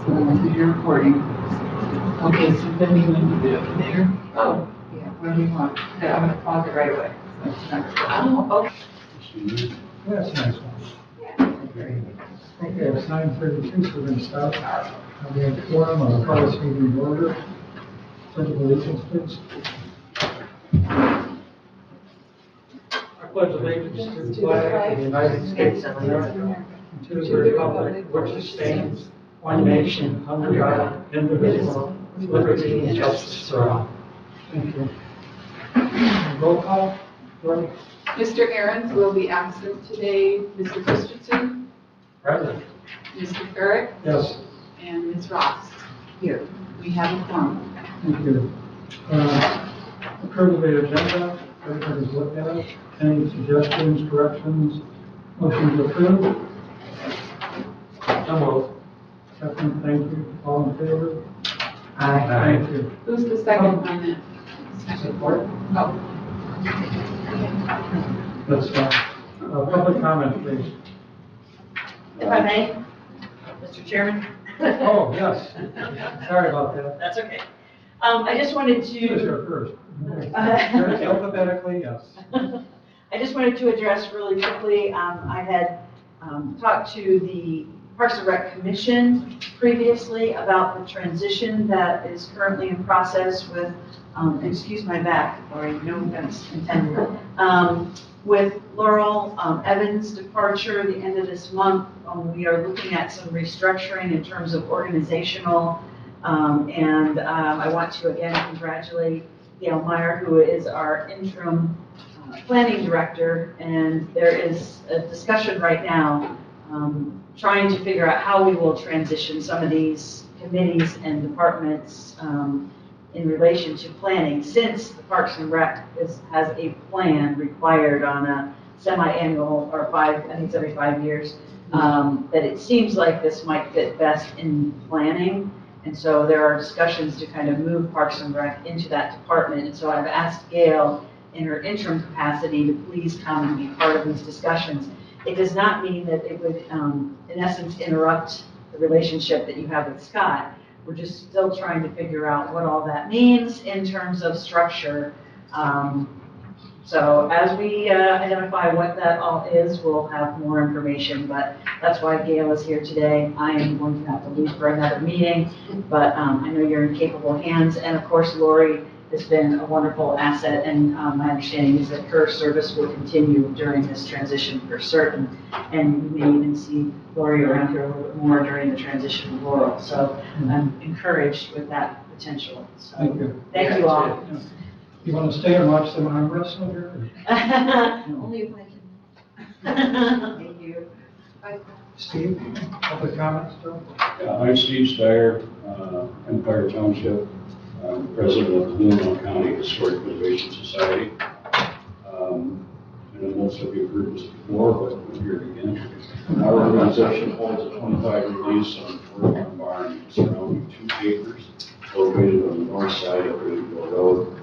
You're recording. Okay, so then you want to do it there? Oh, yeah, where do you want? Yeah, I'm gonna pause it right away. So it's not recording. Oh, okay. That's a nice one. Okay, it's 9:32, so we're going to start. We have quorum on the call this meeting in order. Pledge of allegiance, please. I pledge allegiance to the flag of the United States of America, and to the republic which stands, one nation, under God, indivisible, with liberty and justice for all. Thank you. Roll call, Lori? Mr. Ahrens will be absent today. Mr. Christensen, Present. Mr. Herrick, Yes. and Ms. Ross. Here, we have a quorum. Thank you. Approve the agenda. Everybody's looked at it. Any suggestions, corrections, motion to approve? So moved. Second, thank you. All in favor? Aye. Thank you. Who's the second on that? Support. Oh, That's public comment, please. If I may, Mr. Chairman? Oh, yes. Sorry about that. That's okay. I just wanted You was to, here first. Alphabetically, yes. I just wanted to address really quickly, I had talked to the Parks and Rec Commission previously about the transition that is currently in process with, excuse my back, Lori, no offense intended, with Laurel Evans' departure the end of this month. We are looking at some restructuring in terms of organizational, and I want to again congratulate Gail Meyer, who is our interim planning director, and there is a discussion right now trying to figure out how we will transition some of these committees and departments in relation to planning, since the Parks and Rec has a plan required on a semi-annual, or I think it's every 5 years, that it seems like this might fit best in planning. And so there are discussions to kind of move Parks and Rec into that department. And so I've asked Gail in her interim capacity to please come and be part of these discussions. It does not mean that it would, in essence, interrupt the relationship that you have with Scott. We're just still trying to figure out what all that means in terms of structure. So as we identify what that all is, we'll have more information, but that's why Gail is here today. I am going to have to leave for another meeting, but I know you're in capable hands. And of course, Lori has been a wonderful asset, and my understanding is that her service will continue during this transition for certain. And we may even see Lori around here a little bit more during the transition of Laurel. So I'm encouraged with that potential. So Thank you. thank you all. You want to stay and watch them arm wrestle here? Only if I can. Thank you. Steve, public comments, Joe? Yeah, I'm Steve Steyer, Empire Township. I'm president of the Leelanau County Historic Preservation Society. I know most of you have heard this before, but we're here again. Our organization holds a 25 release on Fort Farm Barn surrounding 2 acres located on the north side of Ridgeville Road.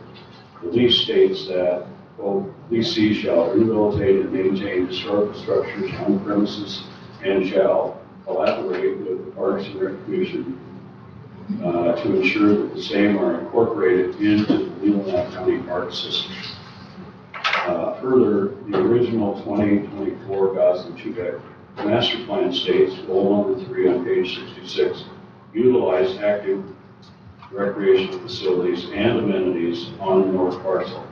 The lease states that, quote, "Leasee shall rehabilitate and maintain historical structures on premises and shall collaborate with the Parks and Rec Commission to ensure that the same are incorporated into the Leelanau County Park System." Further, the original 2024 Goslin Chubec Master Plan states, goal number 3 on page 66, utilize active recreational facilities and amenities on the north parcel.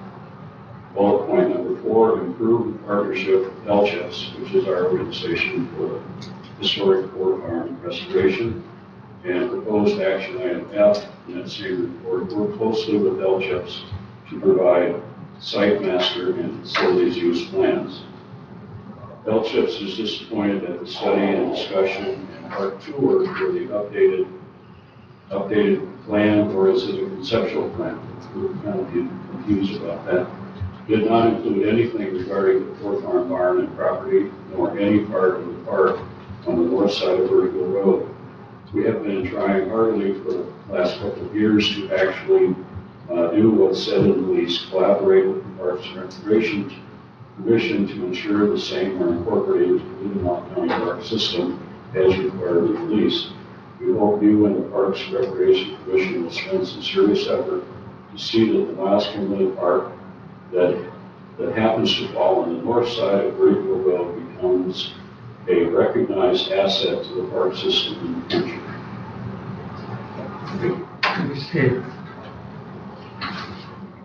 Bullet point number 4, improve the partnership with LCHS, which is our organization for historic Fort Farm restoration. And proposed action item F in that same report, work closely with LCHS to provide site master and facilities use plans. LCHS is disappointed that the study and discussion and part tour for the updated plan, or is it a conceptual plan? We're kind of confused about that. Did not include anything regarding the Fort Farm Barn and property, nor any part of the park on the north side of Ridgeville Road. We have been trying heartily for the last couple of years to actually do what's said in the lease, collaborate with the Parks and Recreation Commission to ensure the same are incorporated into the Leelanau County Park System as required with the lease. We hope you and the Parks and Recreation Commission will spend some serious effort to see that the Myles Kimmerly Park that happens to fall on the north side of Greenville Road becomes a recognized asset to the park system in the future. Steve.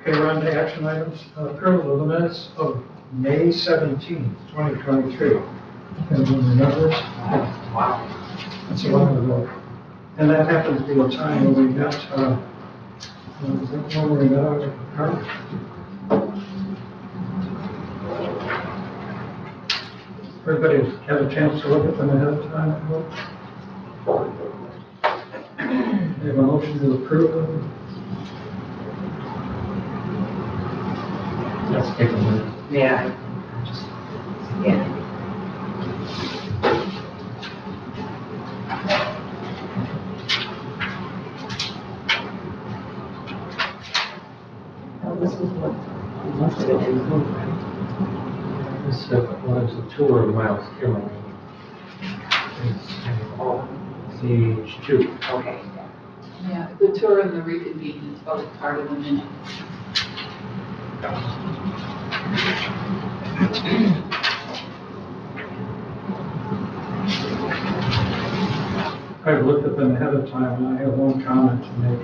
Okay, we're on to action items. Approval of the minutes of May 17th, 2023. Anyone remember? Wow. That's a while ago. And that happened to be a time when we met, when we met out at the park. Everybody had a chance to look at them ahead of time, I hope. We have a motion to approve them. Let's take a minute. Yeah. Yeah. Well, this is what, most of it includes, right? This was a tour of Myles Kimmerly. Oh, Page 2. okay. Yeah, the tour and the reconvene is both part of the minute. I've looked at them ahead of time, and I have one comment to make.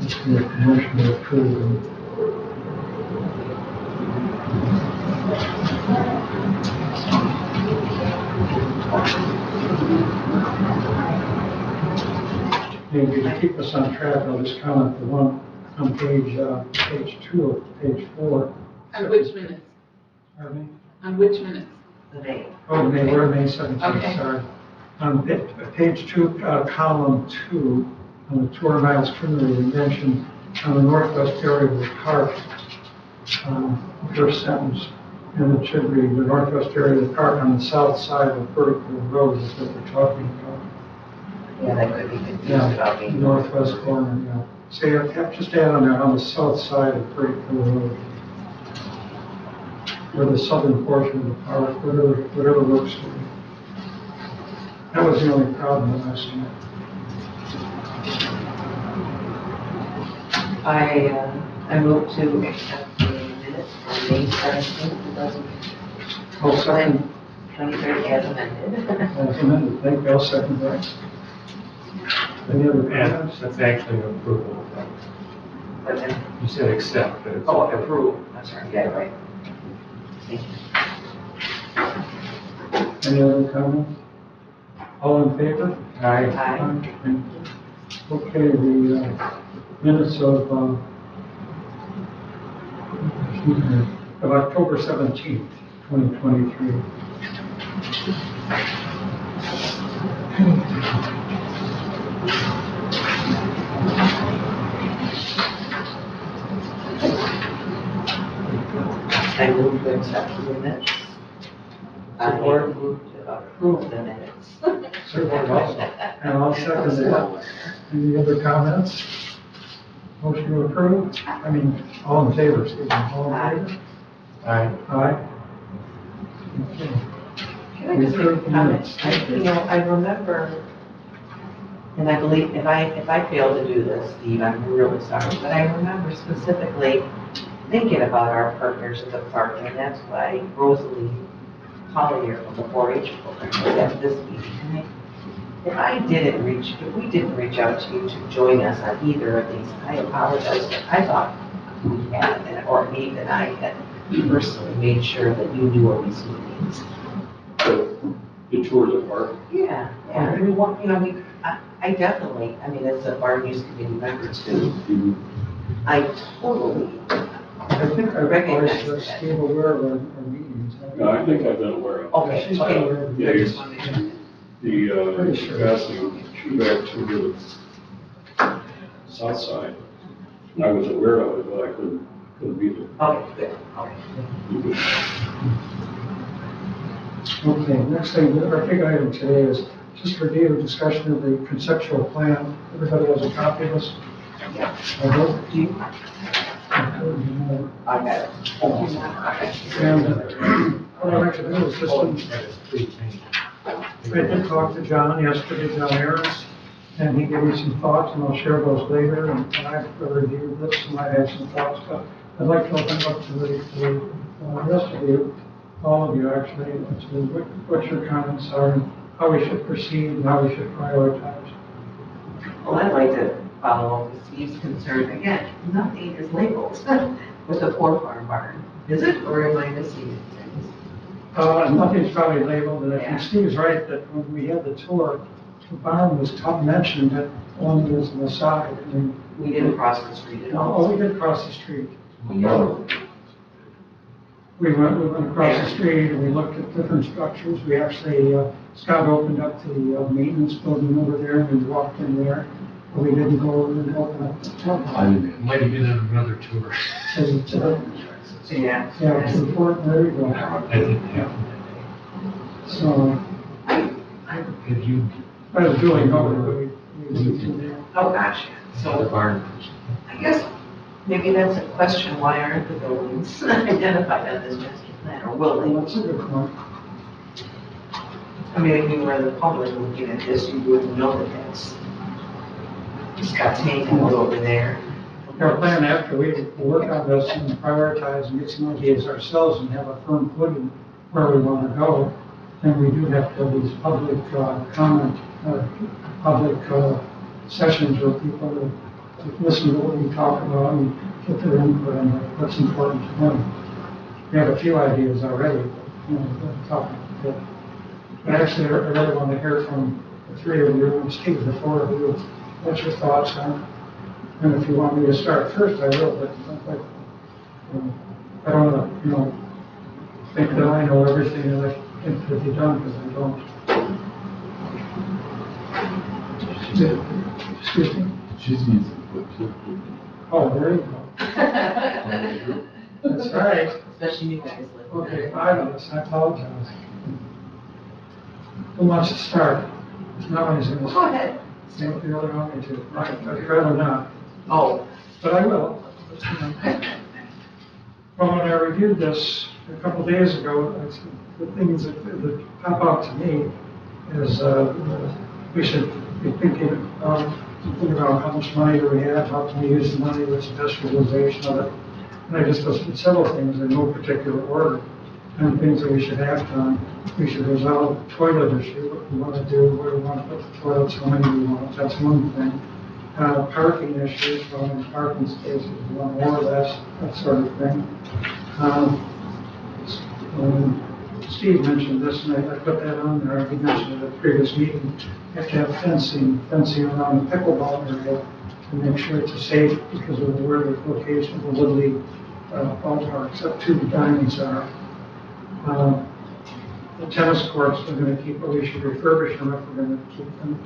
It's the motion to approve them. Maybe to keep us on track, I'll just comment the one on page 2 of page 4. On which minutes? Pardon me? On which minutes? The name. Oh, we're May 17th, Okay. sorry. On page 2, column 2, on the tour of Myles Kimmerly, we mentioned on the northwest area of the park, first sentence, and it should read, the northwest area of the park on the south side of Vertical Road is what we're talking about. Yeah, that could be confused Yeah, about being. northwest corner, yeah. So you have to just add on there, on the south side of Vertical Road. Or the southern portion of the park, whatever works for you. That was the only problem that I saw. I move to accept the minutes from May 17th, I'll second, 2023 as amended. as amended, thank you, I'll second that. Any other And comments? that's actually an approval. But then, You said accept, but it's. oh, approve, I'm sorry, yeah, right. Thank you. Any other comments? All in favor? Aye. Aye. Okay, the minutes of October 17th, 2023. I move to accept the minutes. I Support. move to approve the minutes. Support also. And I'll second that. Any other comments? Motion to approve? All in favor, excuse me, all in favor? Aye. Aye. Okay. Can I just make a comment? I remember, and I believe, if I fail to do this, Steve, I'm really sorry, but I remember specifically thinking about our partners at the park, and that's why Rosalie Collier from the 4-H program was at this meeting. And if we didn't reach out to you to join us on either of these, I apologize, but I thought we had, or me and I had personally made sure that you knew of these meetings. The tour of the park. Yeah, and we want, I definitely, as a bar use committee member too, I totally, I think I've always Recognize that. Steve aware of our meetings. No, I think I've been aware of. okay, She's okay. aware of Yeah, I just want to make sure. The, casting back to the south side. I was aware of it, but I couldn't be there. Okay, good, okay. Okay, next thing, our big item today is just review and discussion of the conceptual plan. Everybody has a copy of this? Yeah. I hope. Do you? I got it. And what I'd like to do is just, Oh, that is pretty changed. I did talk to John yesterday, John Ayers, and he gave me some thoughts, and I'll share those later, and I've reviewed this, and I have some thoughts, but I'd like to open up to the rest of you, all of you actually, to what your comments are, and how we should proceed, and how we should prioritize. Well, I'd like to follow up with Steve's concern. Again, nothing is labeled with the Poor Farm Barn, is it, or am I missing things? Nothing's probably labeled, and I Yeah. think Steve's right, that when we had the tour, the barn was mentioned that one was on the side, and We didn't cross the street at oh, all. we did cross the street. No. We went across the street and we looked at different structures. We actually, Scott opened up the maintenance building over there and we walked in there. But we didn't go and open up the top. Might have been on another tour. Yeah. Yeah, to the port, there we go. I didn't have. So, Have you, I was doing over, we Oh, gosh, yeah. saw the So barn? I guess maybe that's a question, why aren't the buildings identified on this master plan, or will well, they? that's a good point. I mean, if you were the public looking at this, you wouldn't know that that's Scott's tank and what's over there. Our plan after we work on this and prioritize and get some ideas ourselves and have a firm footing where we want to go, then we do have to have these public comment, public sessions where people will listen to what we talk about and get their input on what's important to them. We have a few ideas already, but, we're talking. But actually, I really want to hear from the three of you and Steve, the four of you, what your thoughts are. And if you want me to start first, I will, but I don't want to, think that I know everything that I think could be done, because I don't. Excuse me? She's easy, but Oh, there you go. That's right. Especially you guys live. Okay, fabulous, I apologize. Who wants to start? No one's going to Go start. ahead. You really want me to? I'd rather not, Oh, but I will. Well, when I reviewed this a couple days ago, the things that pop out to me is we should be thinking about how much money do we have, how can we use the money, what's the best utilization of it. And I just listed several things in no particular order, and things that we should act on. We should resolve the toilet issue, what we want to do, where we want to put the toilets, how many we want, that's one thing. Parking issues, how many parking spaces, one more or less, that sort of thing. Steve mentioned this, and I put that on there. He mentioned it at the previous meeting. You have to have fencing around the pickleball area to make sure it's safe, because of where the location of the Little League ballparks up to the diamonds are. The tennis courts, we're going to keep, but we should refurbish them if we're going to keep them.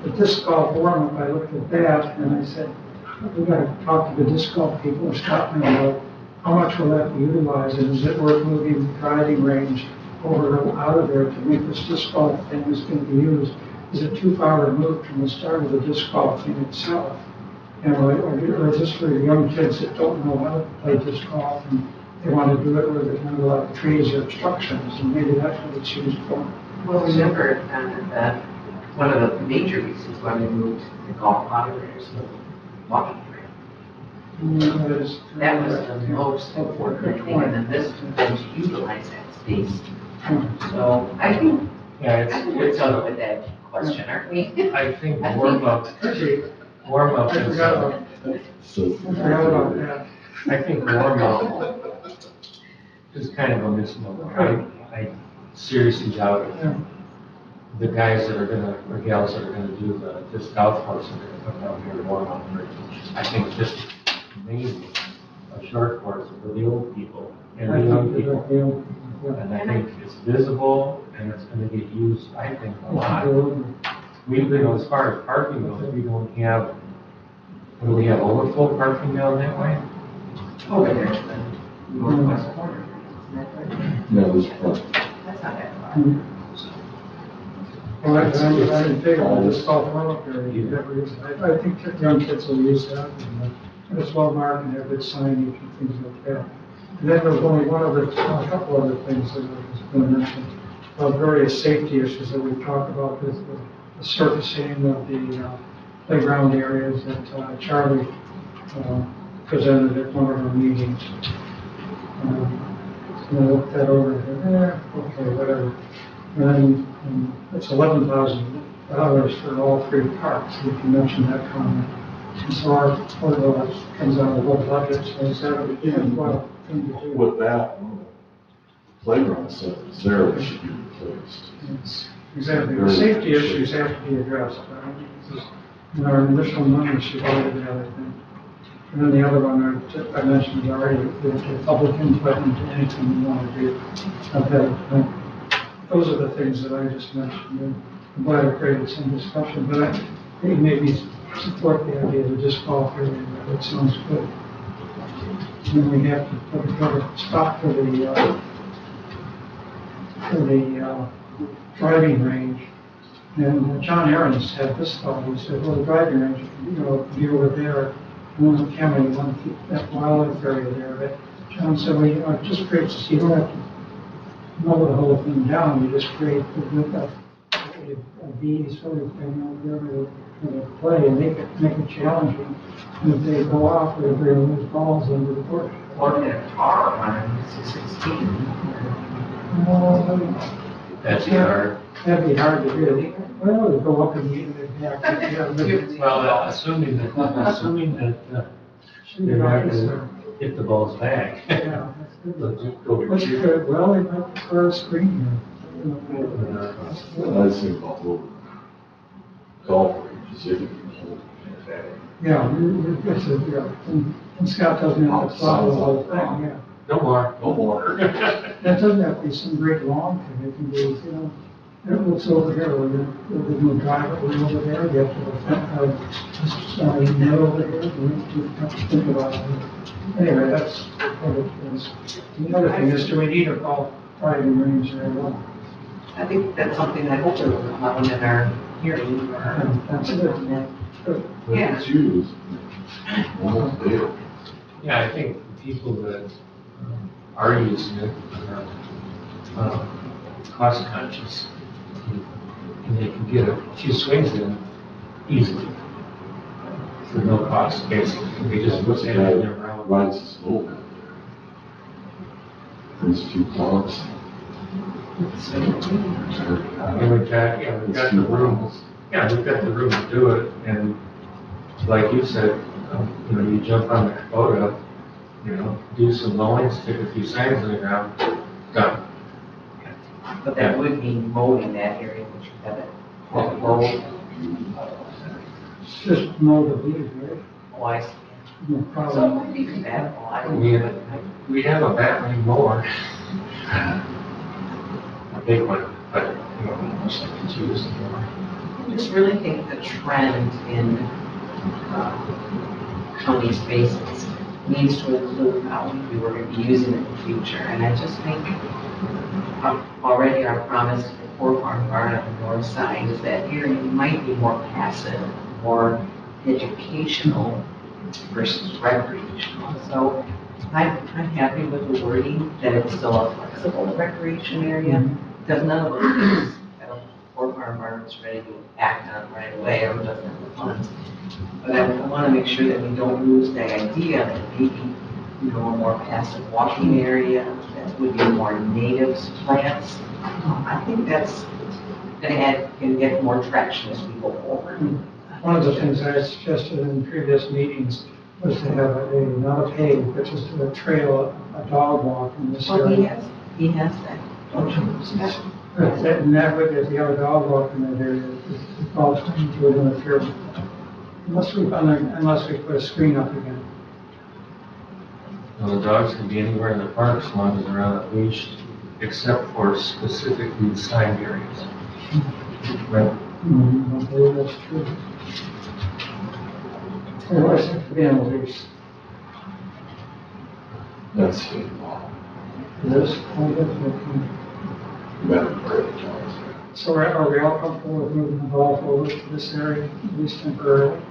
The disc golf warm-up, I looked at that and I said, we got to talk to the disc golf people or stop me about how much will that be utilized, and is it worth moving the driving range over and out of there to make this disc golf thing that's going to be used? Is it too far removed from the start of the disc golf thing itself? Or is this for young kids that don't know how to play disc golf and they want to do it where there's not a lot of trees or obstructions, and maybe that's what it's used for? well, remember that one of the major reasons why we moved the golf out of there is the walking trail. That was the most important thing, and then this was going to utilize that space. So I think, Yeah, I think we're done with that question, aren't we? I think warm-up I is, forgot about that. I think warm-up is kind of a misnomer. I seriously doubt it. Yeah. The guys that are gonna, or gals that are gonna do the disc golf course are gonna come down here and warm up. I think just mainly a short course for the old people and the young people. And I think it's visible and it's gonna get used, I think, a lot. We, as far as parking goes, we don't have, what do we have, overflow parking down that way? Over there to the northwest corner. Isn't that right? yeah, this part. That's not that far. Well, I didn't think of this golf warm-up area. I think that young kids will use that, and it's well marked and have good signage and things like that. And then there was only a couple other things that was going to mention, various safety issues that we've talked about, with the surfacing of the playground areas that Charlie presented at one of our meetings. So I looked that over, okay, whatever. And then it's $11,000 for all three parks, if you mentioned that comment. And so our portable comes out of the whole budget, so it's that would be a well thing to do. With that, playground stuff is there, that should be replaced. Yes, exactly. The safety issues have to be addressed. In our initial money should go to the other thing. And then the other one I mentioned already, the public input into anything you want to do. Those are the things that I just mentioned. And I'm glad I created some discussion, but I think maybe support the idea to just call for it. That sounds good. And then we have to put a stop for the driving range. And John Aarons had this thought, he said, well, the driving range, be over there, in the county, you want to keep that wildlife area there. But John said, well, it just creates, you don't have to mow the whole thing down, you just create a bee sort of thing over there to play and make it challenging. And if they go off, they're going to lose balls into the court. Or in a car on 16. That's hard. That'd be hard to do. Well, they go up and meet in the back. Well, assuming that they're not going to hit the balls back. Yeah, that's good. They'll just go over What's here. good? Well, they might prefer a screen Well, I think about little golf ranges, if you can hold it. Yeah, and Scott doesn't have to follow the whole thing, yeah. No more. No more. That doesn't have to be some great long thing, it can be, it looks over here, where they're going to drive it over there, you have to go net over here, you have to think about it. Anyway, that's what it is. The other thing is, do we need a golf driving range there? Well, I think that's something I hope will come out in our hearing. that's it. Good. But it's used almost daily. Yeah, I think the people that are using it are cost conscious. And they can get a few swings in easily. For no cost, basically. They just look at it in their round. Rides the slope. There's a few cars. And we've got the room. Yeah, we've got the room to do it. And like you said, you jump on the Kubota, do some mowing, stick a few signs in the ground, done. But that would mean mowing that area, which you have it road. Just mow the leaves, right? Oh, I see. No So it problem. would be compatible. I don't We know. we have a battery mower. A big one, but, most of it's used more. I just really think the trend in county spaces needs to include how we were going to be using it in the future. And I just think already our promise to the Poor Farm Barn on the north side is that area might be more passive, more educational versus recreational. So I'm happy with the wording that it's still a flexible recreation area, because none of those things, I don't, Poor Farm Barn is ready to act on right away or doesn't have the funds. But I want to make sure that we don't lose the idea that maybe, a more passive walking area that would be more natives plants. I think that's going to get more traction as we go forward. One of the things I had suggested in previous meetings was to have not a pave, but just a trail, a dog walk in this Well, area. he has that, don't you? And that way, if you have a dog walk in that area, the dogs would interfere. Unless we put a screen up again. Well, the dogs can be anywhere in the park as long as they're on a leash, except for specifically assigned areas. Right? I believe that's true. Otherwise, it could be on the leash. That's state law. This, I guess, okay. You better break it down. So are we all comfortable with moving the golf over to this area, at least temporarily?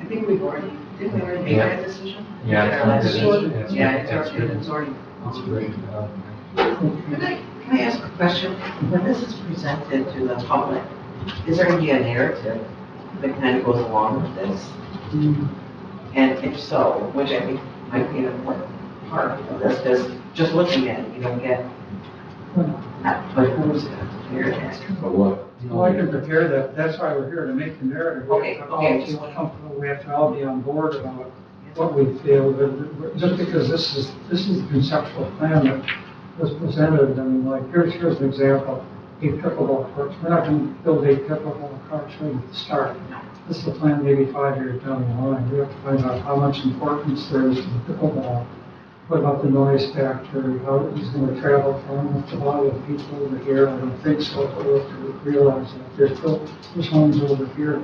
Didn't we already make that decision? Yeah, At our last it's meeting? already- Yeah, it's already- it's already That's great. Can I ask a question? When this is presented to the public, is there going to be a narrative that kind of goes along with this? And if so, which I think might be an important part of this, because just looking at it, you don't get, but who's going to hear it? But what? Well, I can prepare that, that's why we're here, to make the narrative. We have to all feel comfortable, we have to all be on board about what we feel, but just because this is the conceptual plan that was presented, I mean, like, here's an example, 8 pickleball courts. We're not going to build 8 pickleball courts right at the start. This is a plan maybe 5 years down the line. We have to find out how much importance there is to the pickleball. What about the noise factor? How it's going to travel from? With a lot of people over here, I don't think so, but we have to realize that there's homes over here.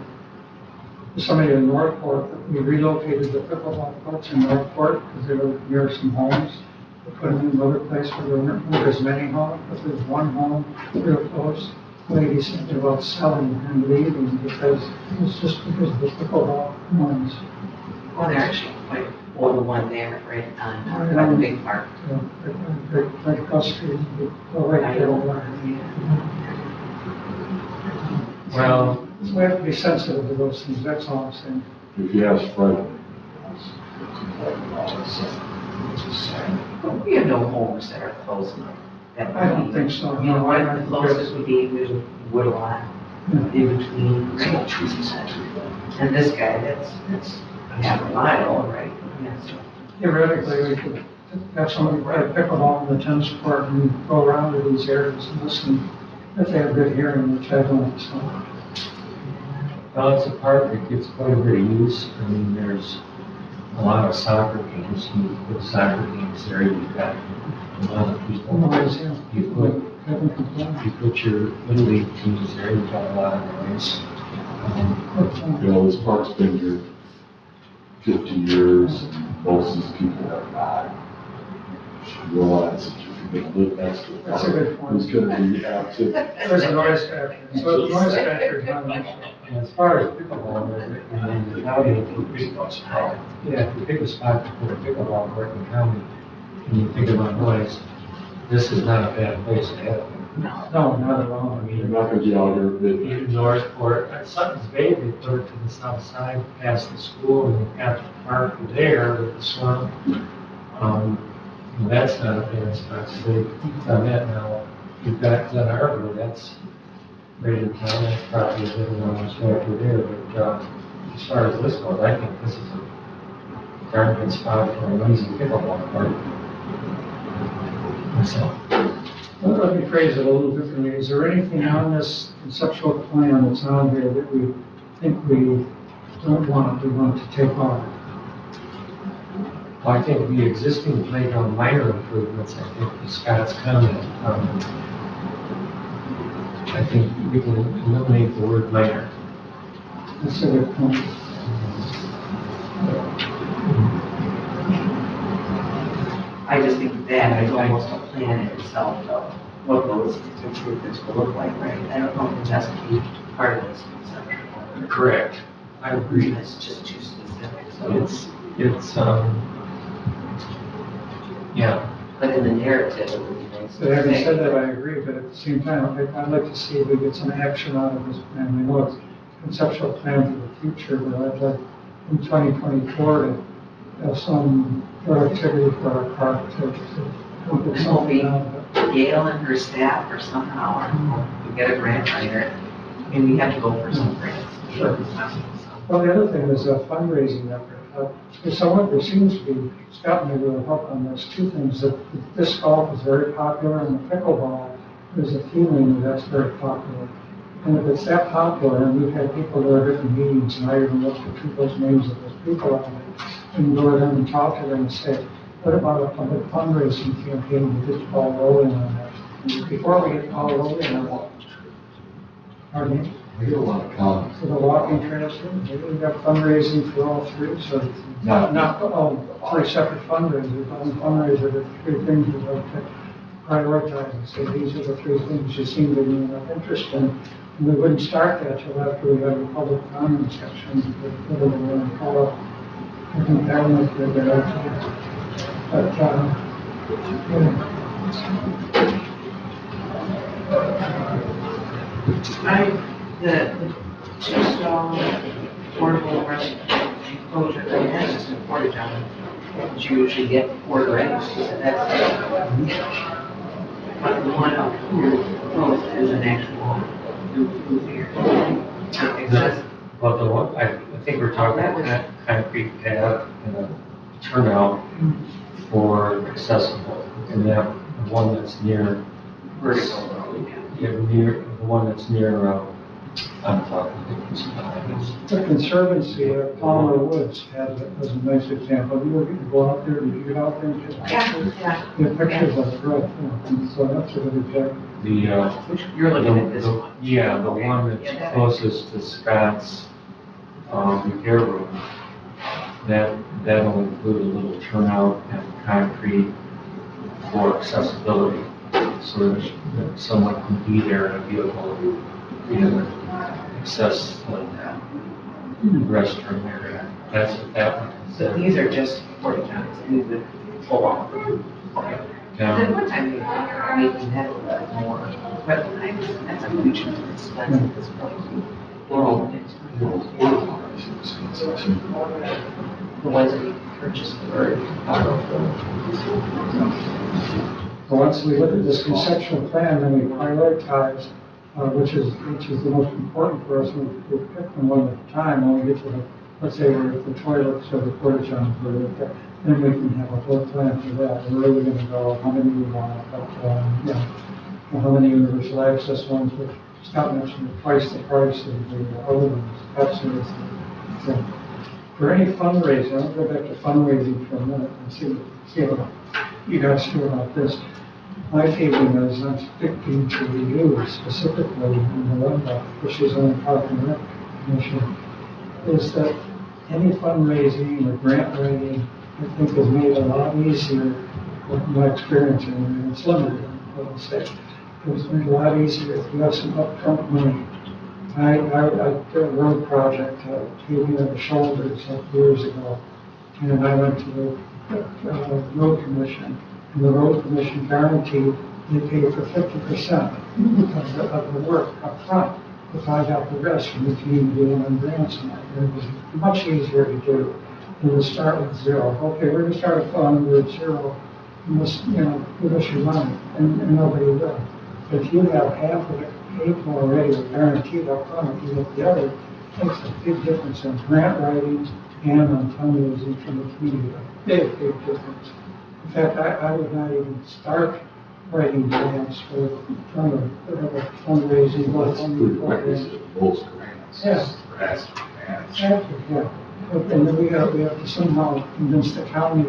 There's somebody in Northport, that we relocated the pickleball courts in Northport because they were near some homes. We put them in another place where there weren't as many homes, but there's one home real close. Lady said about selling and leaving because it's just because of the pickleball ones. Well, they're actually quite, well, the one there, right on the big park. Right across the street, go right there. Well, So we have to be sensitive to those things, that's all I'm saying. If you ask Fred. We have no homes that are close enough. That I don't think so. You know, No, what I the don't closest would be, there's a woodlot in between. And this guy, that's half a mile, right? Yeah, so. Theoretically, we could have somebody play pickleball in the tennis court and go around to these areas and listen if they have good hearing, which I don't, so. well, it's a park that gets quite a bit of use. I mean, there's a lot of soccer games. You put soccer games there, you've got a lot of people. Noise, yeah. You put your little league teams there, you've got a lot of noise. You know, this park's been here 50 years, and most of these people have died. You should realize that if you're gonna live next to the That's a park, good point. who's gonna be active? There's a noise factor, so the noise factor is not an issue. And as far as pickleball, in the county, if you pick a spot, if you pick a spot to put a pickleball court in the county, and you think about noise, this is not a bad place to have it. No, not at all. I You're mean, not gonna be out here at midnight. in Northport, at Sutton's Bay, they put it to the south side, past the school, and you've got the park there with the swamp. And that's not a bad spot, so they've done that now. You've got Glen Arbor, that's right in town, that's probably a little more much over there, but, as far as this goes, I think this is a darn good spot for a lazy pickleball park. Myself. Well, let me phrase it a little differently. Is there anything on this conceptual plan that's on here that we think we don't want, we want to take off? Well, I think the existing playground minor improvements, I think was Scott's comment. I think we can eliminate the word minor. That's a good point. I just think that is almost a plan in itself of what those improvements will look like, right? I don't know if that's a key part of this conceptual. Correct. I agree. It's just too specific, so. Yeah. But in the narrative, it would be nice. But having said that, I agree, but at the same time, I'd like to see if we get some action out of this plan. I know it's a conceptual plan for the future, but I'd like in 2024 to have some productivity for our park to get something out of it. Gail and her staff or somehow, or we get a grant writer, I mean, we have to go for some grants. Sure. Well, the other thing is a fundraising effort. There seems to be, Scott may really help on this, 2 things, that disc golf is very popular and the pickleball, there's a feeling that that's very popular. And if it's that popular, and we've had people go to different meetings, and I even looked at people's names of those people on it, and go to them and talk to them and say, what about a public fundraising campaign to get the ball rolling on that? Before we get the ball rolling on that, pardon me? I get a lot of comments. For the walking trails, we got fundraising for all 3, so not all 3 separate fundraisers, one fundraiser, the 3 things we'd like to prioritize and say, these are the 3 things you seem to be enough interest in. And we wouldn't start that till after we have a public comment section, whether we want to call up. I think that one would be a good idea. But The two-stall portable enclosure, I mean, that's just a porta john. But you usually get quarter inch, so that's. But the one up here, is an actual. Access. Well, the one, I think we're talking about that concrete pad and a turnout for accessible, and that the one that's near, Vertical. yeah, near, the one that's near, I'm talking. The Conservancy at Palmer Woods has a nice example. You were going to go out there, did you get out there and take pictures? Yeah. The pictures are great, yeah. And so that's a good example. Which, you're looking at this one. Yeah, the one that's closest to Scott's, repair room, that'll include a little turnout and concrete for accessibility, so that someone can be there in a vehicle who, access the restroom area. That's what that one is. So these are just porta johns, these would pull off. At one time, they were making that a little more, but that's a huge expense at this point. The ones that you purchased were So once we look at this conceptual plan, then we prioritize, which is the most important for us. We pick them one at a time. When we get to the, let's say we're at the toilets or the porta johns, then we can have a whole plan for that. Where are we going to go? How many we want? How many universal access ones? Which Scott mentioned twice the price of the other ones. Absolutely. So, for any fundraising, I'll go back to fundraising for a minute and see what you guys feel about this. My feeling is, I'm speaking to you specifically in November, which is on the Park and Rec Commission, is that any fundraising or grant writing, I think, is made a lot easier, with my experience, and it's limited, I would say. It's made a lot easier if you have some upfront money. I did a road project, paving of the shoulders years ago, and I went to the road commission, and the road commission guaranteed they paid for 50% of the work up front. If I got the rest from the community and on grants, and it was much easier to do. It would start with zero. Okay, we're going to start a fund with zero. You must, give us your money, and nobody will. But if you have half of it paid for already, or guaranteed up front, if you get the other, it makes a big difference in grant writing and on fundraising from the community. A big, big difference. In fact, I would not even start writing grants for fundraising. Well, it's prerequisite of most grants. Yeah. Grants to match. Exactly, yeah. But then we have to somehow convince the county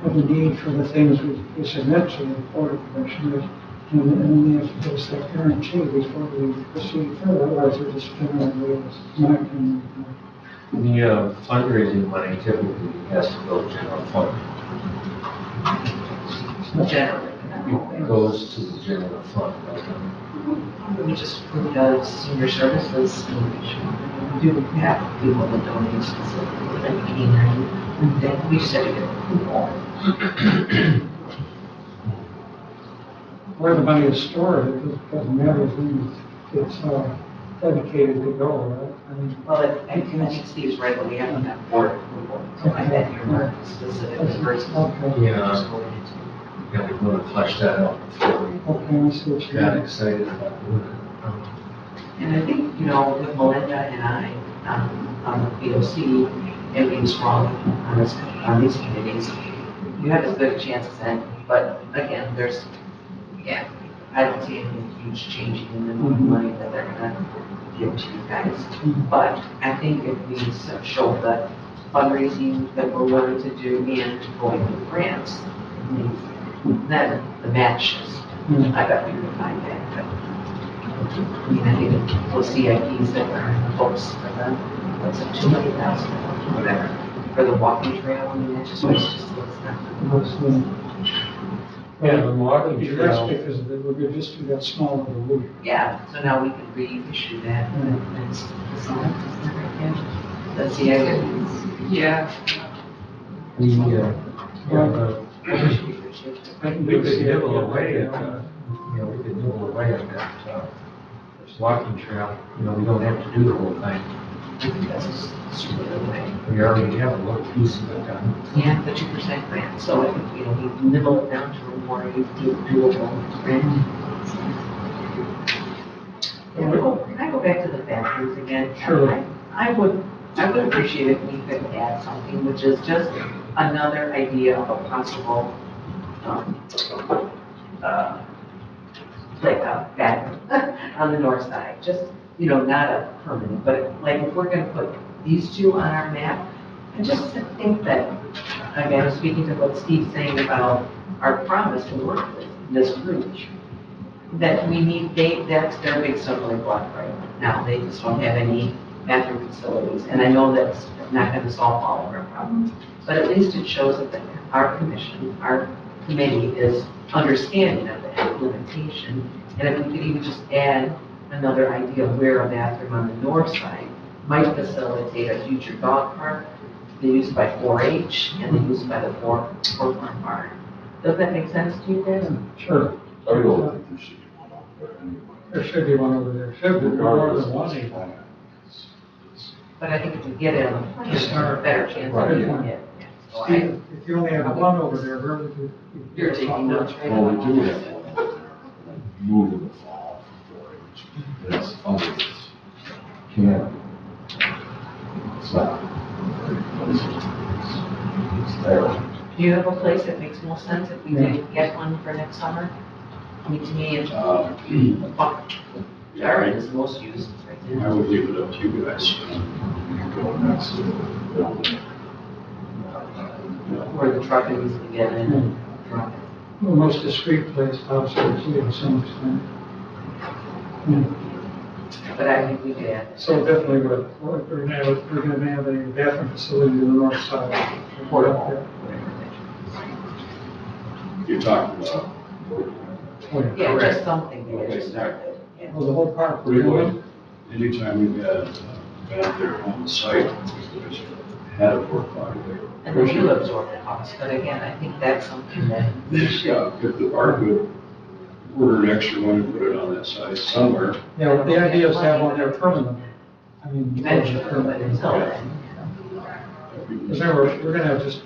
of the need for the things we submit to the Board of Commissioners. And then we have to give that guarantee before we proceed further, otherwise we're just spinning our wheels, in my opinion. The fundraising money typically has to go to general fund. generally. It goes to the general fund, doesn't We just put senior services, and we do have people that donate specifically, like canine, and then we just have to get approval. Where the money is stored, it doesn't matter when it's dedicated to go, right? I mean, Well, I think Steve's right, but we have to have board approval, so I bet you're more specific versus. Okay, Yeah. just going into. we? Yeah, we want to flesh that out before we okay, I see what you got mean. excited about doing it. And I think, with Melinda and I, on the POC, and being strong on these committees, you have as good a chance as any, but again, I don't see anything huge changing in the money that they're gonna give to you guys. But I think if we show the fundraising that we're willing to do and going with grants, then the match is, I bet we can find that. I think those CIPs that are folks for the, what's it, 200,000, whatever, for the walking trail, that just looks nothing. Yeah, the walking That's trail, because we're going to just do that small little loop. Yeah, so now we can reissue that, and it's, the CIPs. Yeah. we, yeah, Appreciate your We could nibble away at, we could nibble away at that, walking trail, we don't have to do the whole thing. I think that's a super good way. We already have a little piece of it done. And the 2% grant, so I think, we nibble it down to a more doable grant. Can I go back to the bathrooms again? Sure. I would appreciate it if we could add something, which is just another idea of a possible, like a bathroom on the north side, just, not a permanent, but like if we're gonna put these two on our map, I just think that, again, speaking to what Steve's saying about our promise to work with this group, that we need, that's their big stumbling block right now. They just don't have any bathroom facilities. And I know that's not going to solve all of our problems, but at least it shows that our commission, our committee is understanding of the implementation. And if we could even just add another idea of where a bathroom on the north side might facilitate a future dog park, they use it by 4-H and they use it by the Four Farm Barn. Does that make sense to you guys? Sure. I don't think there should be one out there anyway. There should be one over there. Should be more Regardless than of one the even. plan. But I think if we get in, there's a better chance of doing it. So Steve, if you only have one over there, where would you? You're taking notes, right? Well, we do have one out there, and I'm moving the fall for 4-H. It's under this canopy. It's not. It's there. Do you have a place that makes more sense if we did get one for next summer? I mean, to me, it's the park. Garden is the most used right I now. would leave it up to you guys. You can go next to the building. Where the truck is to get in and drop it. The most discreet place, obviously, too, to some extent. But I think we could add. So definitely, we're gonna have a bathroom facility to the north side. Portable. You're talking about. Yeah, just something to get you started. Yeah. Well, the whole park. We would, anytime we've got event there on the site, there's had a porta potty there. And then you absorb the cost, but again, I think that's something that we should. Yeah, if the park would order an extra one and put it on that side somewhere. Yeah, well, the idea is to have one there permanently. I mean. Eventually, but until then. Because then we're gonna have just,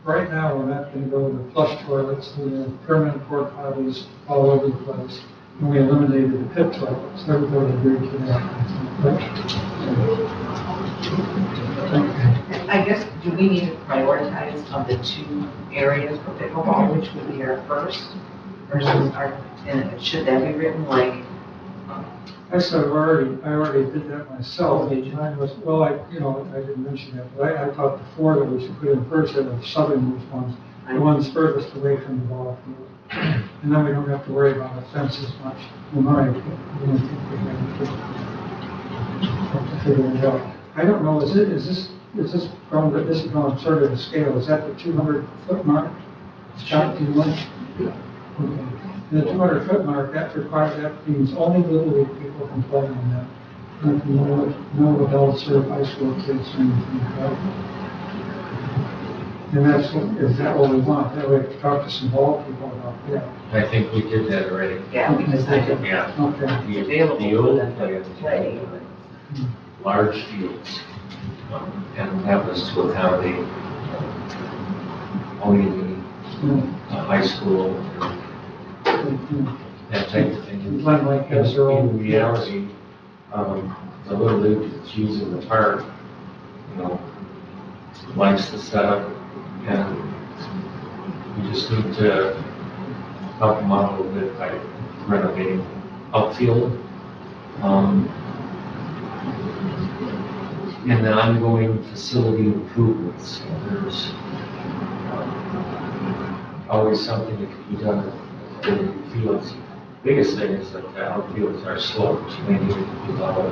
right now, we're not gonna go to flush toilets, we have permanent porta potties all over the place. And we eliminated the pit toilets, everybody agreed to that. I guess, do we need to prioritize of the two areas for pickleball, which would be our first versus our, and should that be written like? I said, I already did that myself. I was, well, I didn't mention that, but I thought the four that we should put in first are the southernmost ones, the ones furthest away from the ball field. And then we don't have to worry about the fences much. In my opinion, I don't think we have to figure it out. I don't know, is this is on sort of a scale, is that the 200-foot mark? Scott, do you want? Okay. The 200-foot mark, that means only Little League people can play on that. No adults or high school kids or anything like that. And is that what we want? That way we have to talk to some ball people about that. I think we did that already. Yeah, because I think Yeah. Okay. it's available The for old them to plan play. large fields, and that was to accommodate only high school, that type of thing. Glen Lake has their own. In reality, the Little League that's using the park, likes the setup, and we just need to help them out a little bit by renovating outfield. And the ongoing facility improvements. There's always something that can be done in the fields. Biggest thing is that the outfields are sloped, they need to be level.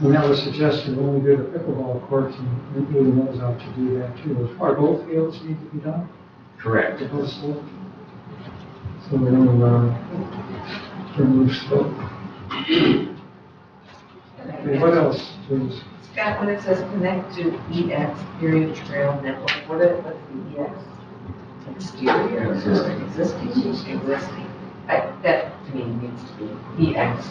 And that was suggested when we did the pickleball courts, and we really knows how to do that too. As far as both fields need to be done, Correct. both sloped. So we'll, remove slope. Okay, what else, please? Scott, when it says connect to EX period trail network, what's the EX? Exterior or existing? Existing. That to me needs to be EX.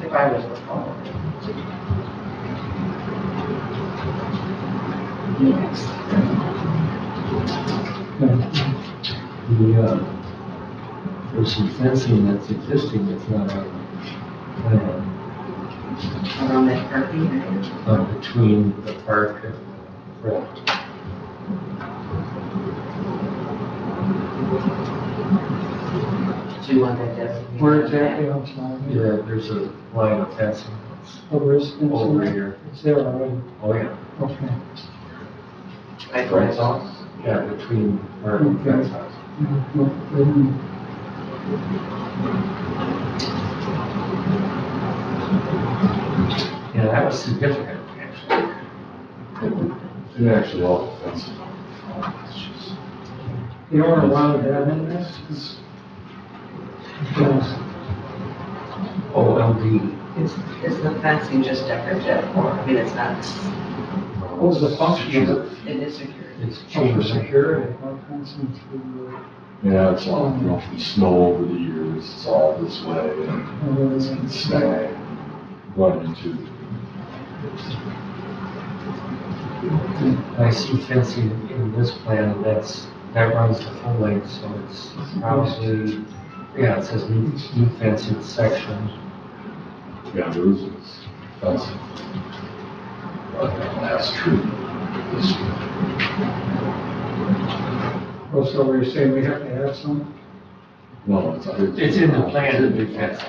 If I was recalling. EX. There's some fencing that's existing that's not on the plan, Around that parking area. between the park and the trail. Do you want that designated? Where exactly, I'm sorry? Yeah, there's a line of fencing that's Over over here. It's there already, Oh, yeah. okay. Like where it's all. Yeah, between park and fence house. Yeah, that was significant, actually. It actually all depends. You don't want to round that in there? OLD. Is the fencing just decorative or, I mean, it's not, What was the function of it? it is secure. It's For chain link. security, not fencing through, Yeah, it's all, you know, from snow over the years, it's all this way and it's been snag, run into. I see fencing in this plan, and that runs the full length, so it's probably, yeah, it says new fencing section. Yeah, there is this fencing. But that's true. This oh, so we're saying we have to add some? No, It's in the plan to do fencing.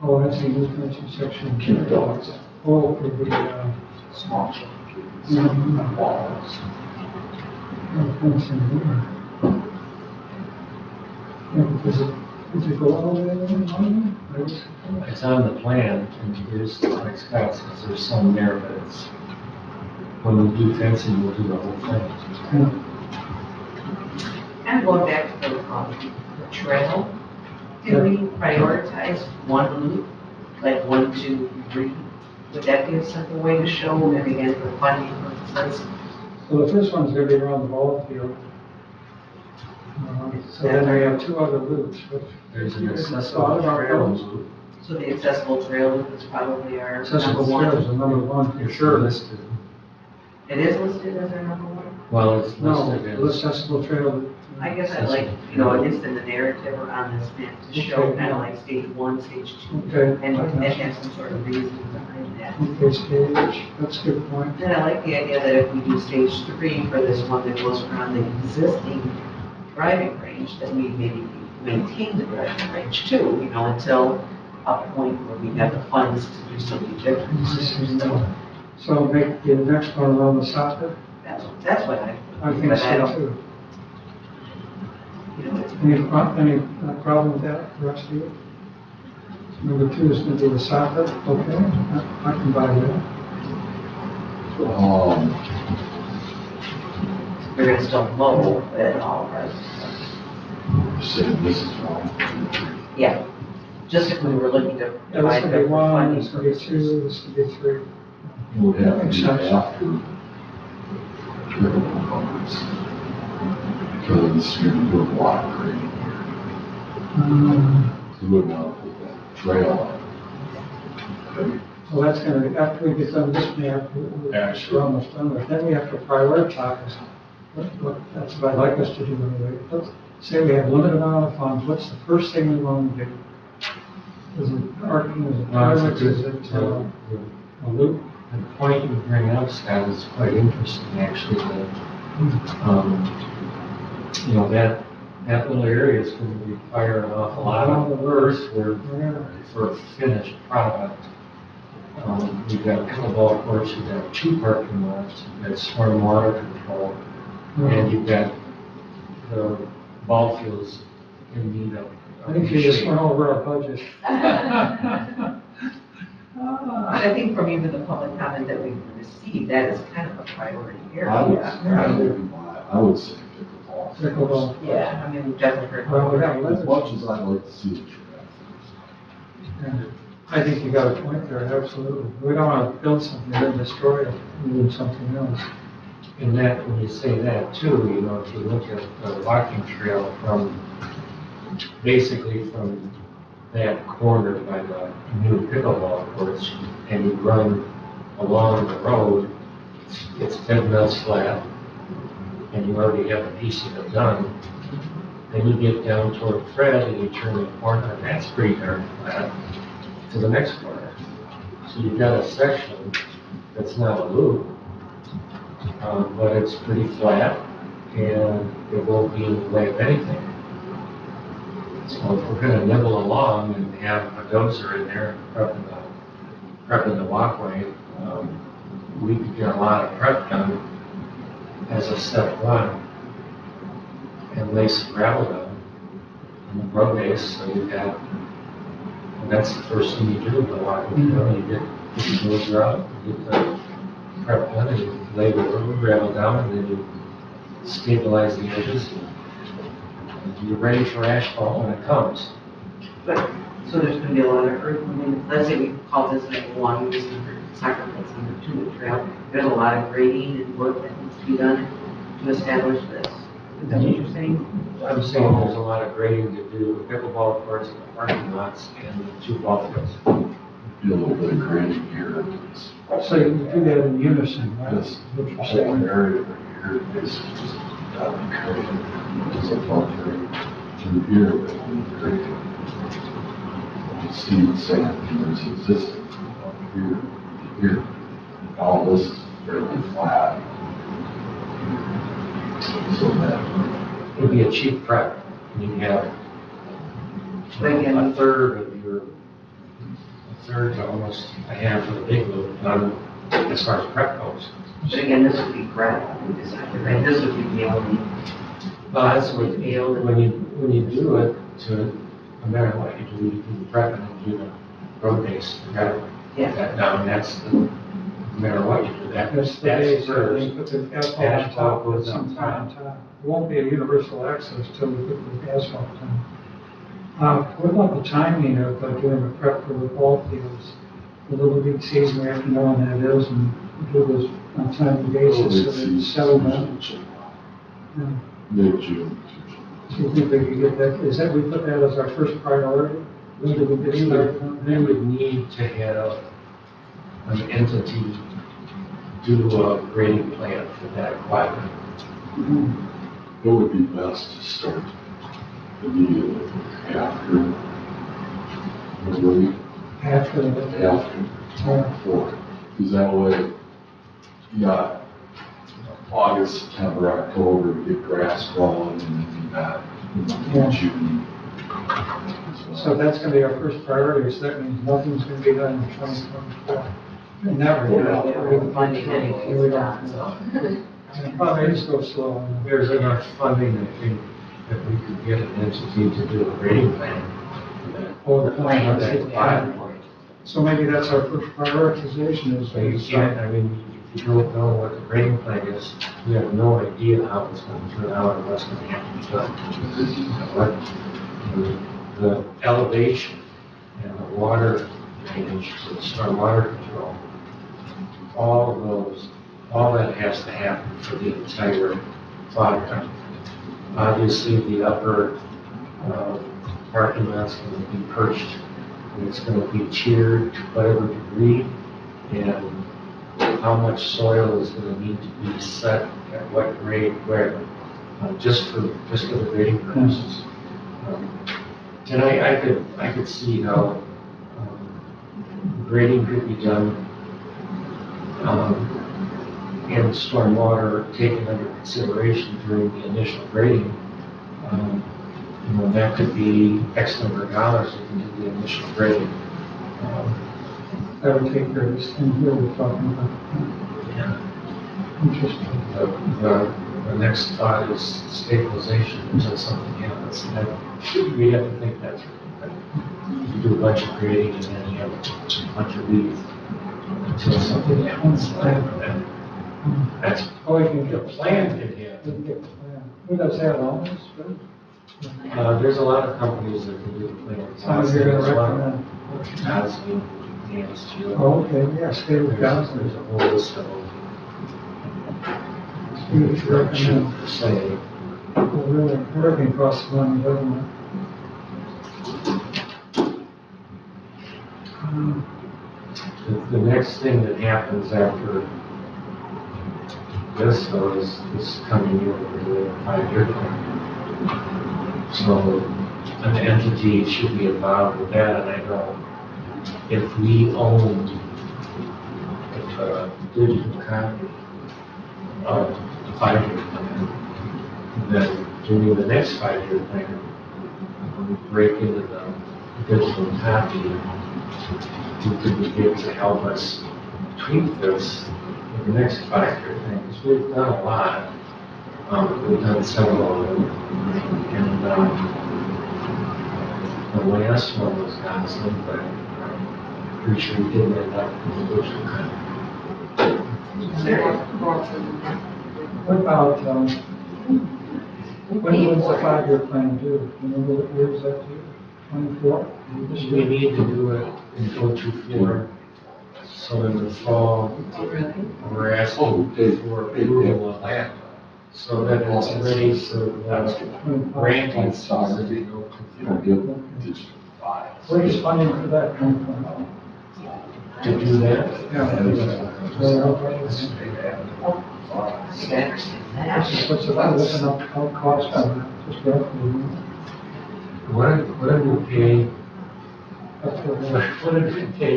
Oh, that's a new fencing section. Keep dogs. Oh, for the, Small walls. fencing here. Yeah, does it go all the way in? It's on the plan, and there's, like Scott says, there's some there, but it's, when we do fencing, we'll do the whole thing. Kind of going back to the trail, can we prioritize one loop, like 1, 2, 3? Would that be a simple way to show, and again, for funding purposes? So the first one's gonna be around the ball field. So then we have two other loops, which. There's an Thought accessible about trail those? loop. So the accessible trail loop is probably our Accessible number trails one. are number one for It's sure. listed. It is listed as our number one? Well, it's No, listed the as, accessible trail. I guess I'd like, you know, at least in the narrative or on this map, to show Okay. kind of like stage 1, stage 2, Okay. and have some sort of reason behind that. Okay, stage, that's a good point. And I like the idea that if we do stage 3 for this one that goes around the existing driving range, that we maybe maintain the driving range too, you know, until a point where we have the funds to do something different. So So make the next one around the soccer? that's what I think but I so don't, too. you know, Any problem with that, the rest of you? Number 2 is gonna be the soccer, okay, I can buy that. we're gonna still mow at all, right? Saying this is wrong. Yeah, just if we were looking to Yeah, this provide could the be 1, funding this could be purposes. 2, this could be 3. Would have to Makes be sense. after critical numbers. Because you're doing a lot of grading here. You wouldn't want to put that trail on. Well, that's gonna be, after we get done this map, we're almost done with, then we have to prioritize. That's what I'd like us to do anyway. Let's say we have limited amount of funds, what's the first thing we want to do? Is it parking, is it toilets, is it a loop? the point you bring up, Scott, is quite interesting, actually, that, you know, that little area is going to require an awful lot of earth for a finished product. You've got pickleball courts, you've got 2 parking lots, you've got storm water control, and you've got the ball fields in need of. I think you just went over our budget. But I think from even the public comment that we've received, that is kind of a priority area. I would say pickleball. Pickleball. Yeah, I mean, we've definitely heard. Well, we have As limits. much as I'd like to see it. Yeah. I think you got a point there, absolutely. We don't want to build something and then destroy it, and do something else. And that, when you say that too, you know, if you look at the walking trail from, basically from that corner by the new pickleball courts, and you run along the road, it's 10 minutes flat, and you already have a piece of it done. Then you get down toward Fred and you turn the corner, and that's pretty darn flat to the next corner. So you've got a section that's not a loop, but it's pretty flat, and it won't be in the way of anything. So if we're gonna nibble along and have a dozer in there prepping the walkway, we could get a lot of prep done as a step one, and lay some gravel down on the road base, so you have, and that's the first thing you do, the walking trail, you get the dozer out, you get the prep done, and you lay the road gravel down, and then you stabilize the edges, and you're ready for asphalt when it comes. But, so there's gonna be a lot of earth, I mean, let's say we call this like one reason for sacrificing to the trail. There's a lot of grading and work that needs to be done to establish this. Is that what you're saying? I'm saying there's a lot of grading to do, the pickleball courts, and the parking lots, and the 2 ball fields. Do a little bit of grading here. So you do that in unison, right? This What you're whole saying. area right here is just got to be graded. Just a filter through here, but we grade it. You see the sand, there's existing up here. All this is fairly flat. So that, It'd be a cheap prep, and you have a third to almost a half of the big loop done as far as prep goes. But again, this would be gravel, we decided, right? This would be the only, Well, that's what, when you do it, no matter what you do, you do the prep and then do the road base, you gotta Yeah. get that down, no matter what you do, That's the base, so first. they put the asphalt on top with some time on top. It won't be a universal access till we put the asphalt on. What about the timing of doing the prep for the ball fields? The little league season, we have to know when that is and do this on a timely basis so that it's settled down. Yeah. mid-June. So you think we could get that, is that, we put that as our first priority? When do we get started on They that? would need to have an entity do a grading plan for that quadrant. It would be best to start immediately after the week, After the, after, before. Because that way, you got August, September, October, to get grass growing, and then you got, Yeah. June. so that's gonna be our first priority, so that means nothing's gonna be done in 2024. Never, you know. we're funding anyways, We John, don't. so. Well, they just go slow. There's enough funding, I think, that we could get an entity to do a grading plan. Or the For plan. that quadrant. So maybe that's our first prioritization is. So you can't, I mean, if you don't know what the grading plan is, you have no idea how it's going to turn out or what's going to happen to it. The elevation and the water drainage, so the stormwater control, all of those, all that has to happen for the entire quadrant. Obviously, the upper parking lot's going to be perched, and it's going to be tiered to whatever degree, and how much soil is going to need to be set at what grade where, just for the grading purposes. And I could see how grading could be done, and stormwater taken under consideration during the initial grading. You know, that could be X number of dollars if you do the initial grading. That would take care of this thing here we're talking about. Interesting. The next thought is stabilization until something happens. And we have to think that through. You do a bunch of grading and then you have a bunch of weeds until something happens. That's Oh, we can the get plan could happen. We can get the plan. Who does that on this? There's a lot of companies that can do the plans. Sounds you're gonna recommend. Gosling, Dance, Oh, okay, yeah, stay with There's Gosling. a whole list of them. You would recommend. Per se. Well, really, everything costs money, doesn't it? The next thing that happens after this, though, is this coming year, the 5-year plan. So an entity should be involved with that, and I know if we own a digital copy of the 5-year plan, then during the next 5-year plan, when we break into the digital copy, who could be able to help us tweak this in the next 5-year thing, because we've done a lot. We've done several of them, and the last one was Gosling, but I'm pretty sure we didn't end up with the digital copy. What about, when was the 5-year plan due? Remember what year is that due? 24? We need to do it in 2024, so in the fall, we're asking for approval of that, so that it's ready for granting season. You don't get digital files. Where's funding for that come from? To do that, What's the cost of it? Just roughly. what did we pay, what did we pay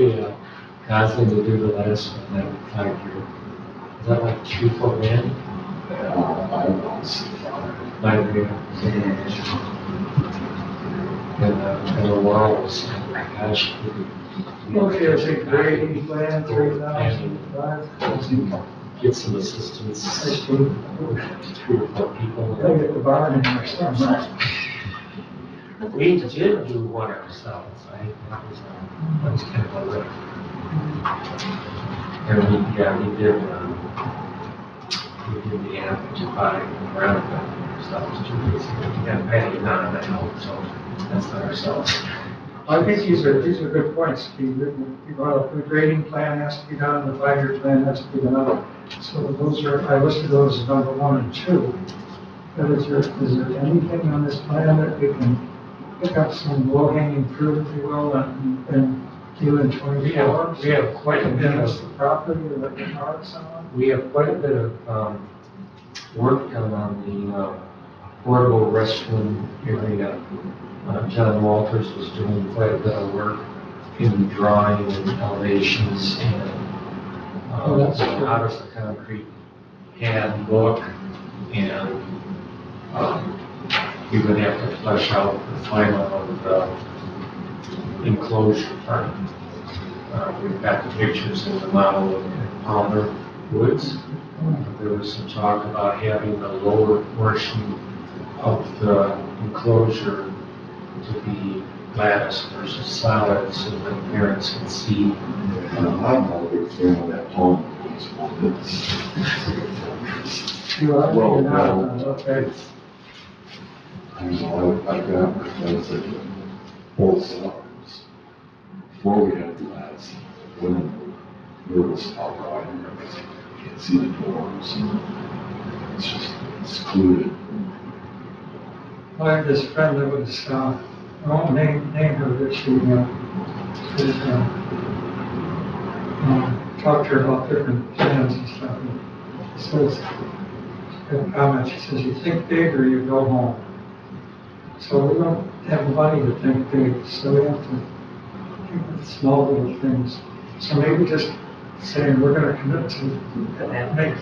Gosling to do the last one, that 5-year? Is that like 3-4 grand? I don't know, it's 5 grand. And the world was, gosh. Okay, I think grading plan, 3,005. Get some assistance. I see. 3 or 4 people. Gotta get the barn in there somewhere. We did do one ourselves, that was kind of a lift. And we did the app to buy around that stuff, was 2 days ago. And Patty and I helped, so that's not ourselves. I think these are good points, Steve. You brought up the grading plan has to be done, the 5-year plan has to be done. So those are, I listed those as number 1 and 2. But is there anything on this plan that we can pick up some low-hanging fruit, if you will, and do in 24? We have quite a bit Against of, the property or the parks on? we have quite a bit of work done on the portable restroom area. John Walters was doing quite a bit of work in drawing and elevations and how does the concrete pad look, and we would have to flesh out the final of the enclosure part. We've got the pictures in the model of Palmer Woods. There was some talk about having the lower portion of the enclosure to be lattice versus solid, so that parents can see. I'm not a big fan of that home. You are, Well, you're not, well, okay. I know, I've got my friends that both sides. Before we had glass, women were nervous about riding everything. You can't see the doors. It's just secluded. I had this friend that was, I won't name her, but she talked to her about different plans and stuff. And says, a comment, she says, you think big or you go home. So we don't have money to think big, so we have to think of small little things. So maybe just saying we're going to commit to make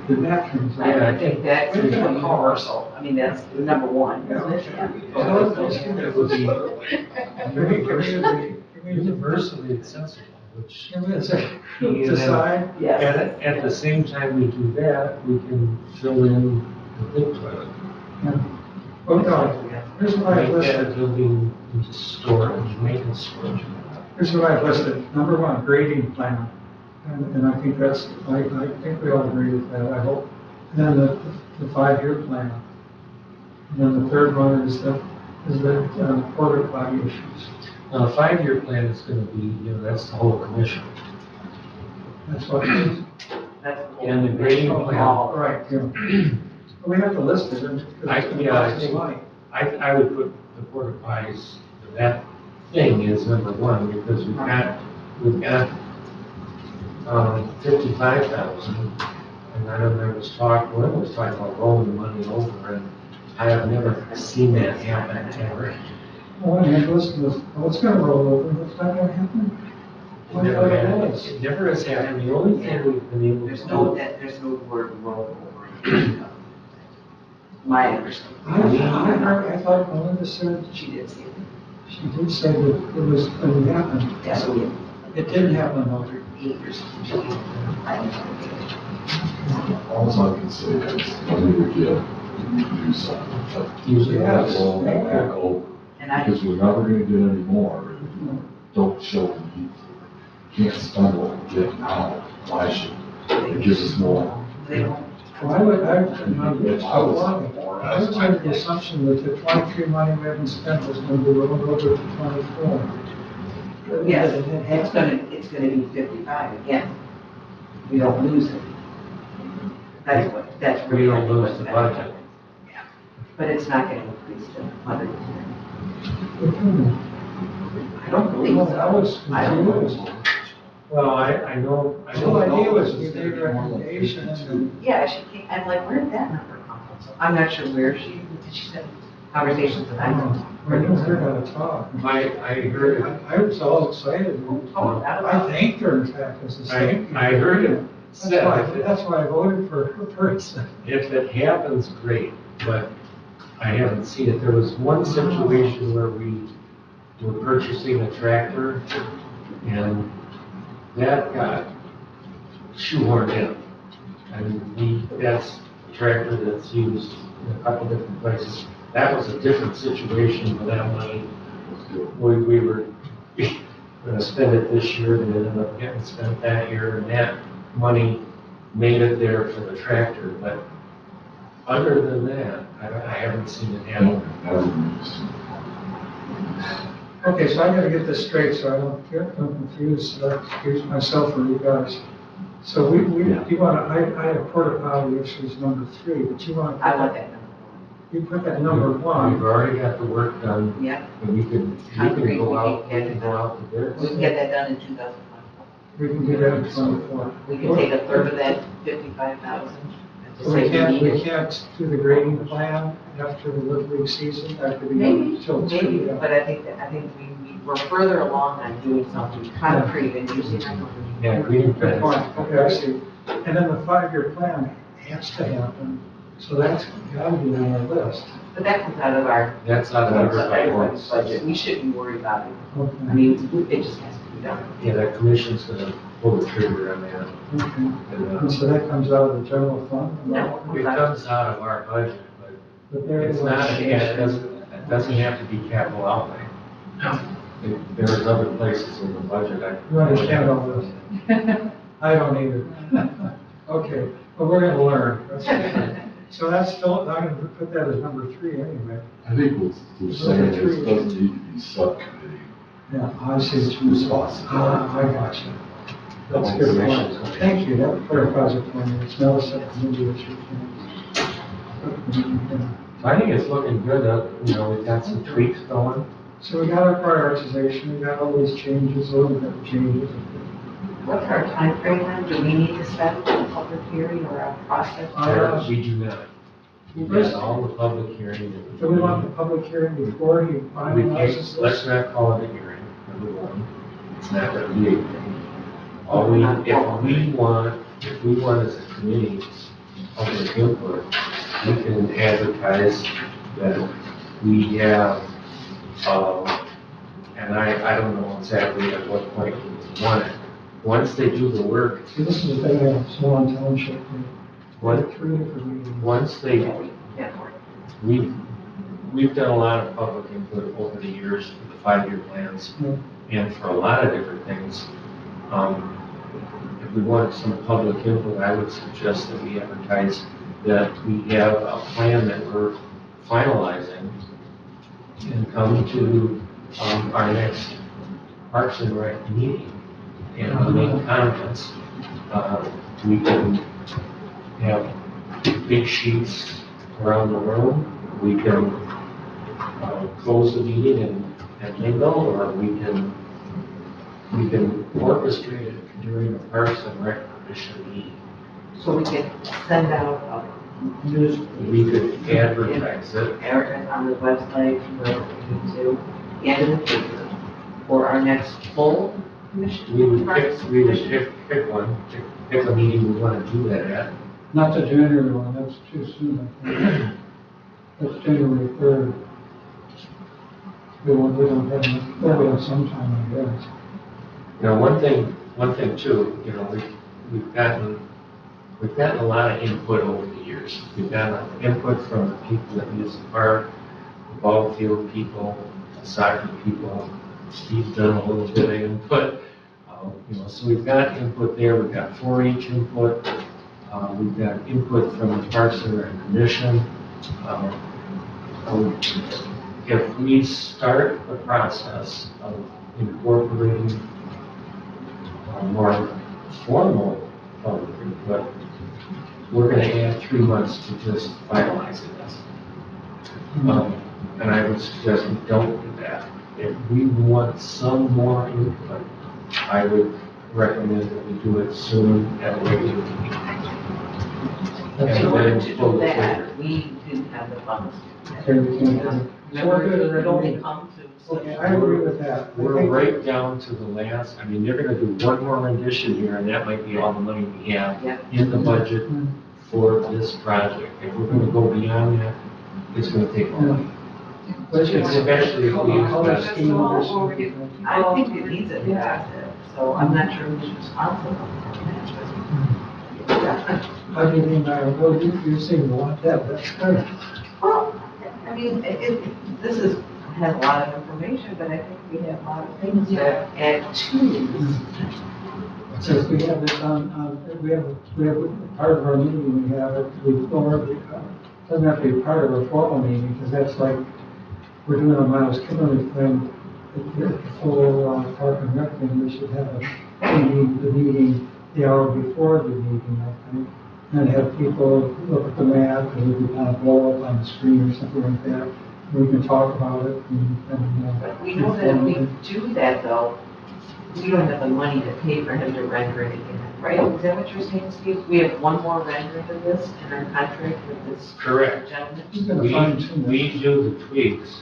the bathrooms. I think that's universal. I mean, that's number 1, isn't it? It would be universally accessible, which Decide. Yes. at the same time we do that, we can fill in the big toilet. Okay, here's what I Make listed. that building into storage, maintenance storage. Here's what I listed. Number 1, grading plan. And I think I think we all agree with that, I hope. And then the 5-year plan. And then the third one is the porta potty issues. Now, the 5-year plan is gonna be, that's the whole commission. That's what it is. That's And the grading plan, Right, yeah. We have to list it. I think- I would put the porta potties, that thing is number one, because we've got 55,000. And I know there was talking about rolling the money over, and I have never seen that happen ever. Well, and listen, what's gonna roll over, what's not gonna happen? It never has happened. The only thing we've been able to There's do. there's no word roll over. My understanding. I thought Melinda said, She did say that. she did say that it was gonna happen. Yeah, so we It didn't happen, though. have 8 or something. I don't know. All I can say is, when we get, do something, but Usually Yes. roll that back over, And because we're never gonna get any more. Don't show them people. Can't spend what we get now. Why should it gives us more? they don't. Well, I was under the assumption that the 23 money we haven't spent was gonna be rolled over to 24. Yes, it's gonna be 55 again. We don't lose it. That's We don't lose the budget. But it's not gonna increase to 100. I don't believe Well, so. I was I don't know. confused. Well, I know. The whole idea was we made a recommendation and then Yeah, she came, I'm like, where did that number come from? So I'm not sure where she said conversations that I know. we didn't hear how to talk. I heard it. I was all excited. Oh, that I was, thanked her, in fact, as a I state. heard it said, That's why I voted for her first. if it happens, great, but I haven't seen it. There was one situation where we were purchasing a tractor, and that got shoehorned in. And that's a tractor that's used in a couple different places. That was a different situation, but that money, we were gonna spend it this year, and it ended up getting spent that year, and that money made it there for the tractor, but other than that, I haven't seen it happen. Okay, so I gotta get this straight, so I don't get confused, so I confuse myself or you guys. So you wanna, I have porta potty issues number 3, but you wanna, I want that number you put that number We've 1. already got the work done, 1. Yeah, and we can go out to bids. we can get that done in 2024. We can do that in 24. We can take a third of that 55,000. and So we just say can't, need we it. can't do the grading plan after the Little League season, that could be Maybe, until maybe, 2. but I think we're further along on doing something concrete and using our money. Yeah, green Good fence. point, okay, I see. And then the 5-year plan has to happen, so that's gotta be on our list. But that comes out of our, That's out of everybody's everybody's budget. We shouldn't worry about it. I Okay, mean, it just has to be done. Yeah, that commission's gonna pull the trigger on that. okay. And, And so that comes out of the general fund? No. it comes out of our budget, but But there it's is not, it doesn't have to be capital outlay. There's other places in the budget. You understand all this? I don't either. Okay, but we're gonna learn. That's okay. So that's still, I'm gonna put that as number 3 anyway. I think what we're saying is it doesn't need to be subcommittee Yeah, I see what you're saying. I got you. That's a good point. Thank you, that clarifies it for me. It's not a subcommittee issue. I think it's looking good, we've got some tweaks going. So we got our prioritization, we got all these changes, a little bit of changes. What's our timeframe then? Do we need to set a public hearing or a process? We do not. We've got all the public hearing. Do we want the public hearing before he We finalizes can't, let's this? not call it a hearing, number one. It's not gonna be a hearing. If we want as a committee, public input, we can advertise that we have, and I don't know exactly at what point we want it. Once they do the work, See, this is the thing, Swan Township, we What? had 3 different meetings. once they, Yeah. we've done a lot of public input over the years for the 5-year plans. Yeah. And for a lot of different things, if we want some public input, I would suggest that we advertise that we have a plan that we're finalizing and come to our next Parks and Rec meeting and make comments. We can have big sheets around the room. We can close the meeting and mingle, or we can orchestrate it during a Parks and Rec Commission meeting. So we can send out a news. We could advertise it. Advertise on the website, for YouTube, and in the paper, for our next full commission. We would pick one, pick a meeting we want to do that at. Not the January one, that's too soon, I think. That's January 3rd. We don't have enough, well, we have some time, I guess. Now, one thing too, you know, we've gotten a lot of input over the years. We've gotten input from the people that use the park, the ball field people, the soccer people. Steve's done a little bit of input, you know, so we've got input there. We've got 4-H input. We've got input from the Parks and Rec Commission. If we start the process of incorporating more formal public input, we're going to add 3 months to just finalizing this. And I would suggest we don't do that. If we want some more input, I would recommend that we do it soon at a regular meeting. In order to pull do the that, trigger. we didn't have the funds. Okay, we can, so Remember, we're good, we could only come to. Okay, I agree with that. I We're think- right down to the last, I mean, they're gonna do one more rendition here, and that might be all the money we have Yeah. in the budget for this project. If we're gonna go beyond that, it's gonna take more money. Especially if we use Color that. scheme or something. I think it needs it active, so I'm not sure who's responsible for that. How do you mean, well, you seem to want that, that's good. Well, I mean, this has a lot of information, but I think we have a lot of things that add to this. Since we have this we have part of our meeting, we have it, doesn't have to be part of a formal meeting, because that's like, we're doing a Myles Kimmerly thing, the full park and rec thing, we should have the meeting the hour before the meeting, I think. And have people look at the map, and we can kind of blow up on the screen or something like that. We can talk about it But we know that if we do that though, we don't have the money to pay for him to render it again, right? Is that what you're saying, Steve? We have one more render of this in our contract with this Correct. gentleman? He's gonna fine tune that. We do the tweaks,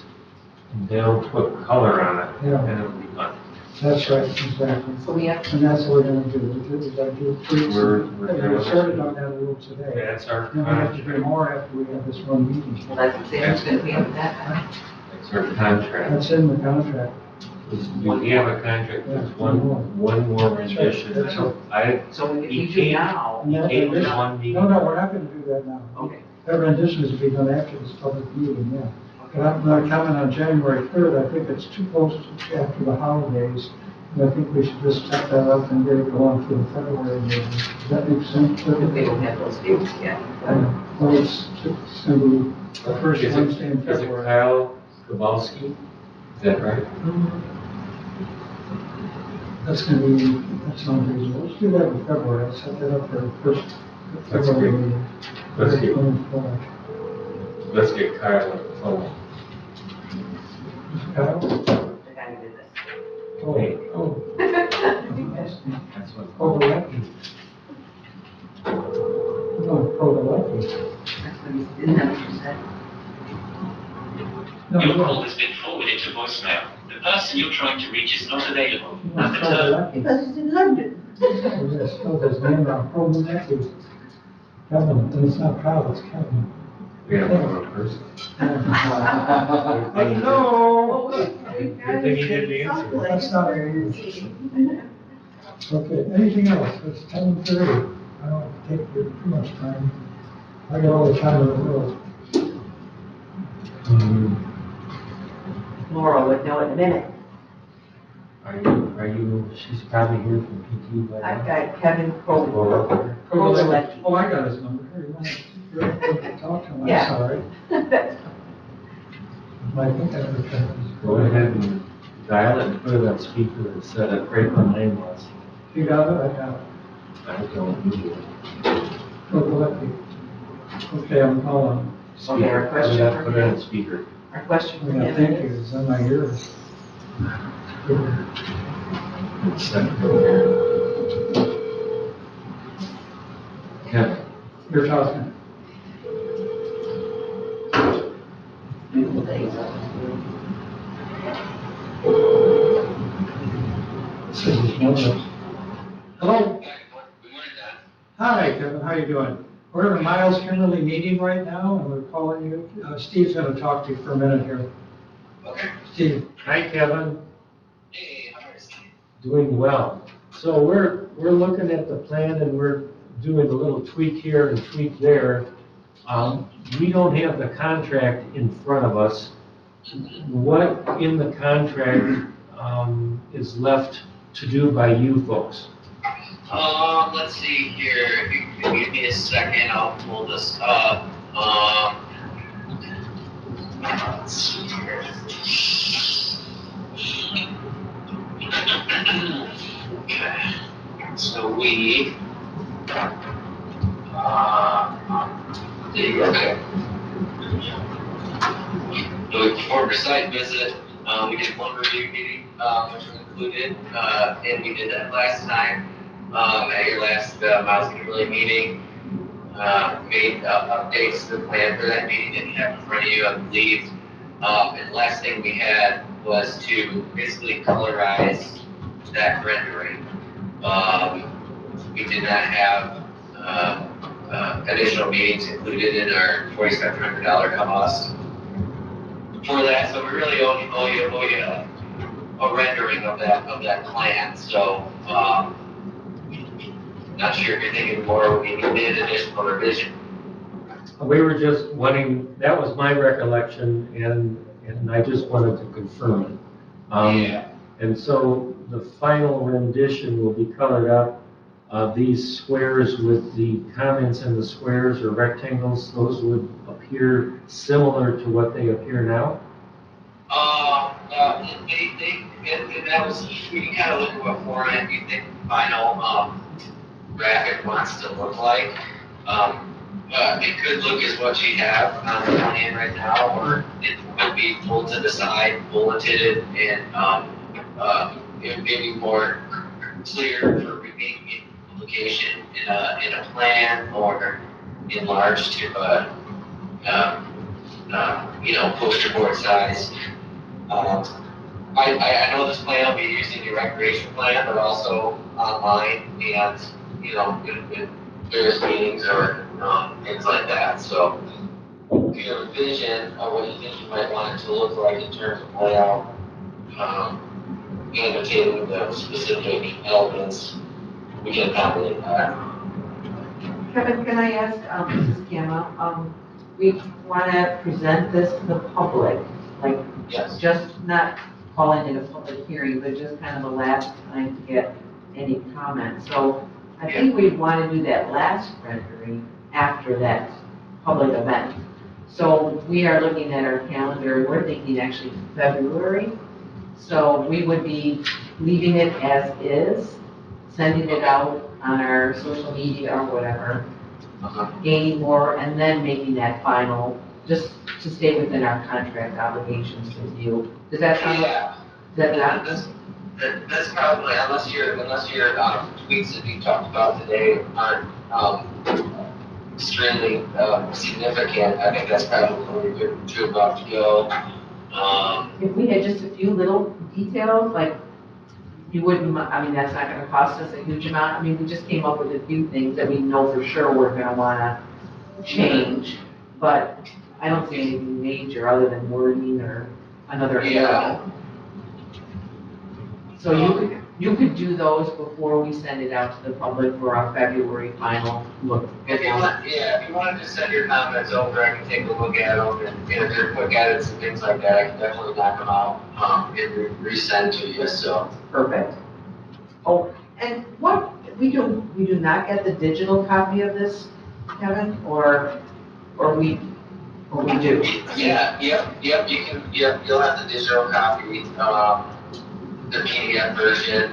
and they'll put color on it, Yeah. and it'll be done. That's right, exactly. So we have, And that's what we're gonna do, we gotta do tweaks. We're We started on that a little today. That's our And we have to do contract. more after we have this one meeting. well, that's the same, it's gonna be at that time. That's our contract. That's in the contract. We have a contract, there's one more rendition. That's right. So if He you do came- now, And that Came to rendition- one meeting. No, we're not gonna do that now. okay. That rendition is to be done after this public meeting, yeah. But I'm not commenting on January 3rd, I think it's too close to after the holidays. And I think we should just check that up and get it going for the February meeting. Does that make sense? If they don't have those dates yet. Well, it's gonna be the first Is Wednesday in it February. Kyle Kowalski? Is that right? That's gonna be, that sounds reasonable. Let's do that in February, I'll set that up for the first That's February great. meeting. Let's get, 24. let's get Kyle on the phone. Kyle? The guy who did this. Oh. That's what. Oh, lucky. No, oh, lucky. That's what he, isn't that what you said? No, Your no. call has been forwarded to voicemail. The person you're trying to reach is not available. No, At the oh, tone, lucky. Because he's in London. Yes, oh, his name wrong. Oh, lucky. Kevin, and it's not Kyle, it's Kevin. We have one more person. I know. Good thing he didn't answer. That's not very easy. Okay, anything else? It's 10:30. I don't take you too much time. I got all the time in the world. Laura would know in a minute. Are you, she's probably here from PT by now. I've got Kevin Laura Kroger. up there? Kroger. Oh, I got his number. Here, you want to talk to him? Yeah. I'm sorry. I think I heard that. Go ahead and dial it and put it on speaker and set it right where mine was. You got it? I got it. I don't do it. Oh, lucky. Okay, I'm calling. Okay, our question for Put it on him, speaker. our question for Yeah, him thank you, is, it's in my ears. It's set. Kevin, You're talking. This is one of those. Hello? Hi, Kevin, how you doing? We're in a Myles Kimmerly meeting right now, and we're calling you. Steve's gonna talk to you for a minute here. Okay. Steve, hi Kevin, Hey, how are you? doing well. So we're looking at the plan and we're doing a little tweak here and tweak there. We don't have the contract in front of us. What in the contract, is left to do by you folks? Let's see here, if you can give me a second, I'll pull this up. Let's see here. Okay, so we, okay. So we performed a site visit, we did one review meeting, which was included, and we did that last time, at your last, Myles Kimmerly meeting. Made, updates to the plan for that meeting that you have in front of you, I believe. And the last thing we had was to basically colorize that rendering. We did not have, additional meetings included in our $4,700 cost for that, so we really owe you a rendering of that plan, so, not sure if you're thinking more, we need additional revision. We were just wanting, that was my recollection and I just wanted to confirm it. Yeah. And so the final rendition will be colored up. These squares with the comments in the squares or rectangles, those would appear similar to what they appear now? That was, we can kind of look at what format you think the final, graphic wants to look like. It could look as what you have on the plan right now, or it could be pulled to the side, bulleted, and, it may be more clear for reading implication in a plan, or enlarged to poster board size. I know this plan will be using your recreation plan, but also online and, in various meetings or, things like that, so. If you have a vision of what you think you might want it to look like in terms of layout, annotating the specific elements, we can accommodate that. Kevin, can I ask, this is Gamma, we want to present this to the public, like, Yes. just not calling it a public hearing, but just kind of a last time to get any comments. So I think we'd want to do that last rendering after that public event. So we are looking at our calendar, and we're thinking actually February. So we would be leaving it as is, sending it out on our social media or whatever, gaining more, and then making that final, just to stay within our contract obligations with you. Does that sound like, Yeah. does that That's probably, unless your tweets that you talked about today aren't, extremely, significant, I think that's probably a good about to go. if we had just a few little details, like, you wouldn't, I mean, that's not gonna cost us a huge amount. I mean, we just came up with a few things that we know for sure we're gonna wanna change, but I don't see anything major other than wording or another area. So you could do those before we send it out to the public for our February final look. If you wanted to send your comments over, I can take a look at them, and if they're quick edits and things like that, I can definitely knock them out, and resend to you, so. Perfect. Oh, and what, we do not get the digital copy of this, Kevin, or Or we do? Yeah, yep, you can, you'll have the digital copy, the PDF version.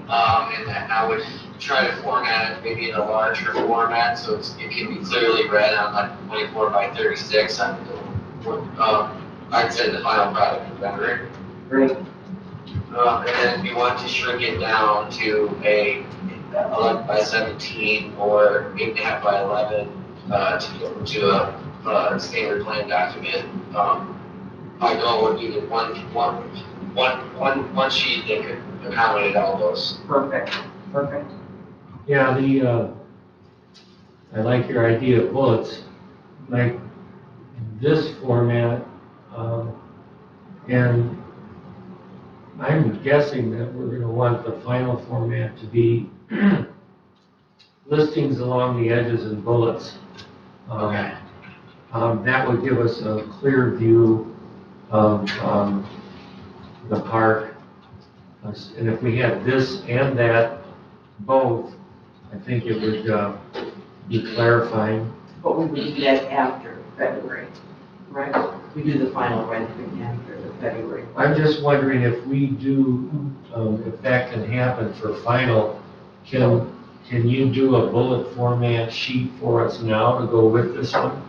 And I would try to format it maybe in a larger format, so it can be clearly read on like 24 by 36 on, I'd say the final product rendering. Great. And then you want to shrink it down to a 11 by 17 or 8.5 by 11 to a standard plan document. My goal would be to one sheet that could accommodate all those. Perfect. Yeah, I like your idea of bullets, like this format, and I'm guessing that we're gonna want the final format to be listings along the edges and bullets. Okay. That would give us a clear view of the park. And if we had this and that both, I think it would be clarifying. But we would do that after February, right? We do the final rendering after the February. I'm just wondering if we do, if that can happen for final, can you do a bullet format sheet for us now to go with this one?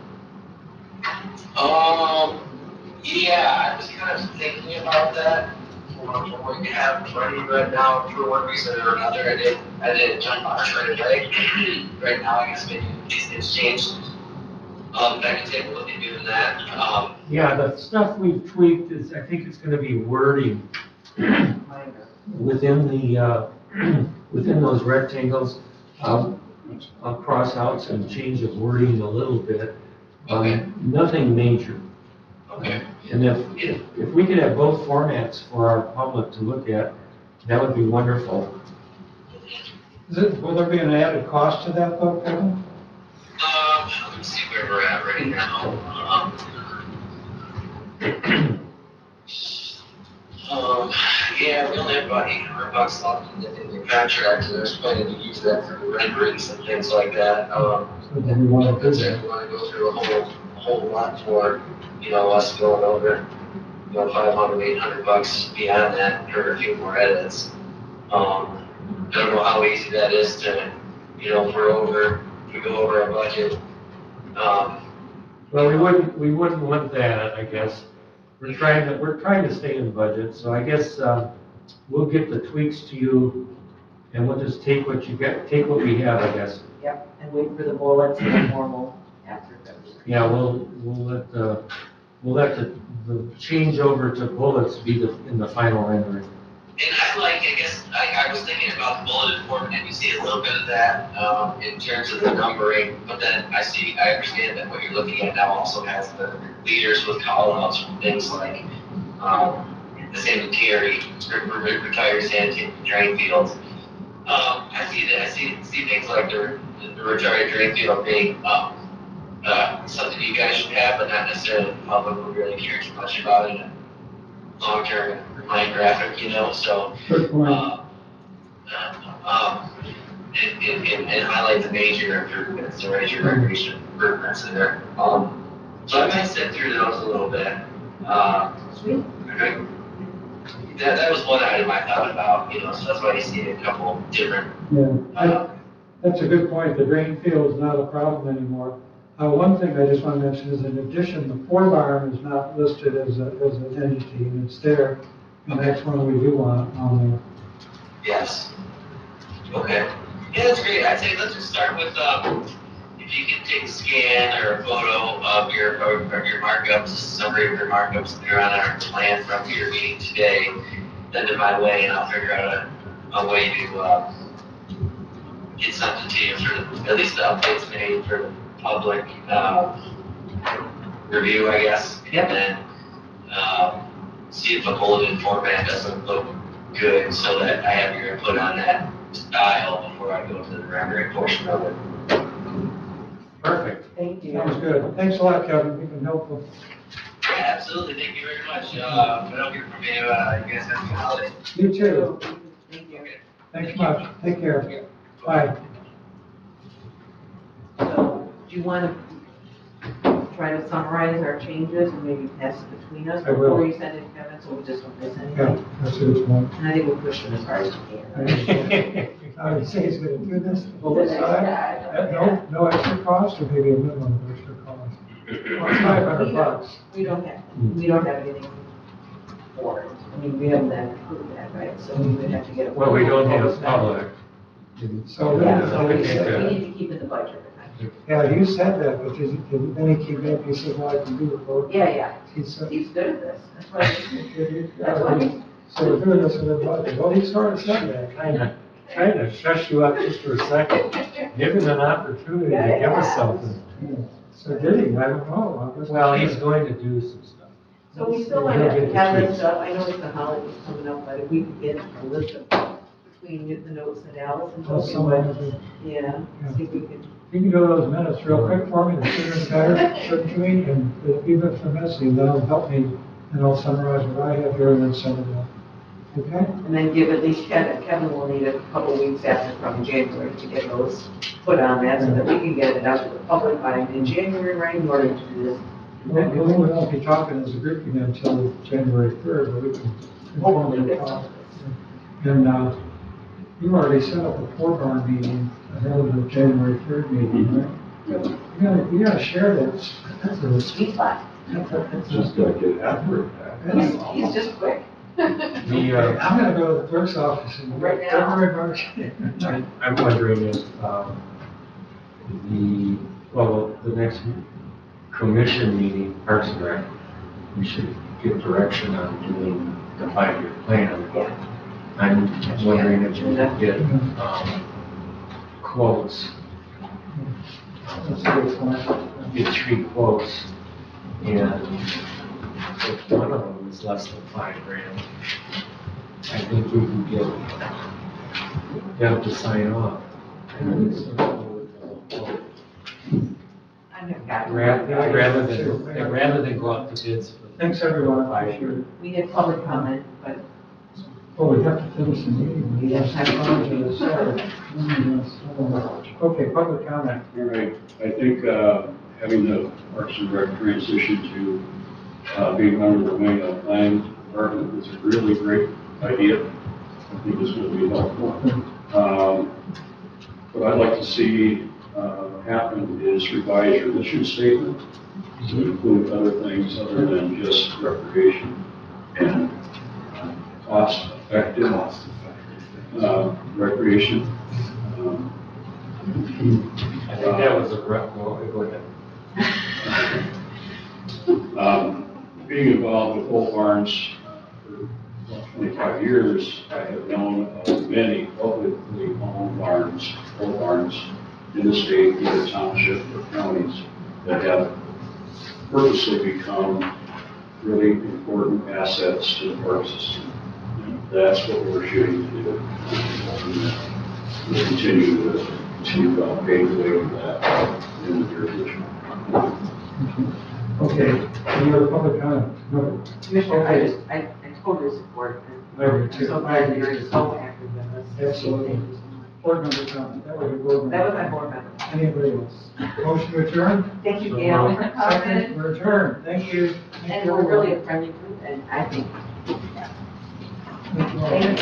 Yeah, I was kind of thinking about that. From what you have ready right now, for one reason or another, I didn't jump on it right away. Right now, I guess maybe these things changed. I can take a look at doing that. Yeah, the stuff we've tweaked is, I think it's gonna be wording within the, within those rectangles, cross outs and change of wording a little bit. Okay. Nothing major. Okay. And if we could have both formats for our public to look at, that would be wonderful. Will there be an added cost to that though, Kevin? Let me see where we're at right now. Yeah, we only have about $800 left in the contract, and there's planning to use that for renderings and things like that. So do we want to do that? We want to go through a whole lot for, us going over, $500, $800 beyond that for a few more edits. I don't know how easy that is to, if we go over our budget. Well, we wouldn't want that, I guess. We're trying to stay in budget, so I guess, we'll get the tweaks to you, and we'll just take what we have, I guess. Yep, and wait for the bullets and the formal after February. Yeah, we'll let the change over to bullets be in the final rendering. And I was thinking about the bulleted form, and you see a little bit of that in terms of the numbering, but then I understand that what you're looking at now also has the leaders with call-outs from things like the sanitary, retired sanitary drain fields. I see things like the retired drain field being something you guys should have, but not necessarily the public would really care too much about it. Long-term line graphic, so. Good point. And highlight the major improvements, the major recreation improvements there. So I might sit through those a little bit. Sweet. Okay. That was one item I thought about, so that's why you see a couple different. Yeah, that's a good point. The drain field is not a problem anymore. One thing I just want to mention is, in addition, the port arm is not listed as an entity, and it's there, and that's one we do want on there. Yes. Okay. Yeah, that's great. I'd say let's just start with, if you can take a scan or a photo of your markups, summary of your markups that are on our plan from your meeting today, send it my way, and I'll figure out a way to get something to you for at least the updates made for the public review, I guess. Yep. And then see if the bulleted format doesn't look good, so that I have your input on that style before I go to the rendering portion of it. Perfect. Thank you. Sounds good. Thanks a lot, Kevin. You've been helpful. Yeah, absolutely. Thank you very much. If I don't hear from you, you guys have a good holiday. You too. Thank you. Okay. Thanks much. Take care. Bye. So, do you want to try to summarize our changes and maybe pass it between us I will. before you send it to Kevin, so we just don't miss Yeah, anything. that's a good point. And I think we'll push it as hard as we can. I would say he's gonna do this, both sides, at no extra cost, or maybe a minimum of extra cost. Well, it's $500. We don't have anything for it. I mean, we haven't approved that, right? So we would have to get it. Well, we don't have public. So Yeah, then, so we Okay. need to keep in the budget. yeah, you said that, but then he came back, he said, well, I can do it, both. Yeah. He said, He's good at this. That's why. That's why. So we're doing this in the budget. Well, he sort of said that, kind of. Trying to shush you up just for a second. Give him an opportunity to give us something. So did he? I don't know. I guess- Well, he's going to do some stuff. So we still like to have this stuff. I know it's the holidays coming up, but if we could get a list of between the notes that Alice and Oh, Toby someone would, will do- yeah, see if we could. You can do those minutes real quick for me, the sooner the better, send to me, and even if they're messy, that'll help me, and I'll summarize what I have here and then send it out. Okay? And then give at least Kevin will need a couple of weeks after from January to get those put on that so that we can get it out to the public by in January, right, in order to do this. We won't be talking as a group again until January 3rd, but we can Hopefully informally get talk. some. And, you already set up a four-bar meeting ahead of the January 3rd meeting, right? Yeah. You gotta share that. That's a, Sweet spot. Just gotta get after it. He's just quick. The, I'm gonna go to the clerk's office and. Right now. February, March. I'm wondering if, the next commission meeting, Parks and Rec, we should give direction on doing the 5-year plan. I'm wondering if we could get, quotes, That's a good point. get 3 quotes, and if one of them is less than $5,000, I think we can get them to sign off. And it's a quote. I never got it. Rather than go out to bids for Thanks, everyone. 5 years. We had public comment, but Oh, we have to finish the meeting. We have time. Sorry. Okay, public comment. All right, I think having the Parks and Rec transition to being under the wing of planning department is a really great idea. I think it's going to be helpful. What I'd like to see happen is revise your mission statement to include other things other than just recreation and cost-effective recreation. I think that was a rough, go ahead. Being involved with old barns for 25 years, I have known of many publicly owned barns, old barns in the state, either township or counties, that have purposely become really important assets to the park system. And that's what we're shooting to do. We'll continue to pave the way for that in the near future. Okay, any other public comment? No. Commissioner, I totally support it. I do I'm too. so glad that you're so active in this. Absolutely. Board member comment, that was a board member. That was my board member. Anybody else? Motion to adjourn? Thank you, Gail, for Second, coming. we're adjourned. Thank you. Thank And you, we're really everyone. a friendly group, and I think. Thank you all. And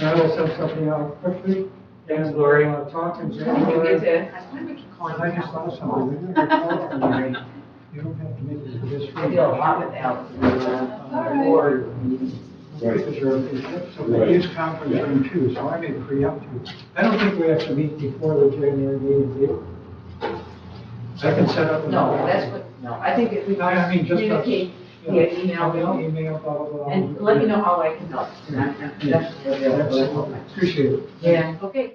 I will send something out quickly. Thanks, Lori. Talk in I think January. it's a, I keep calling I it just thought out. something, we never called for me. You don't have to make it this week. I do a lot with Alex. Or, Because you're a bishop, so they use conference room too, so I may preempt you. I don't think we have to meet before the January meeting, do you? I can set up. no, that's what, no, I think if we I mean, just. communicate via email, Email, blah, blah, blah. and let me know how I can help. And I'm definitely available. Appreciate it. Yeah, okay.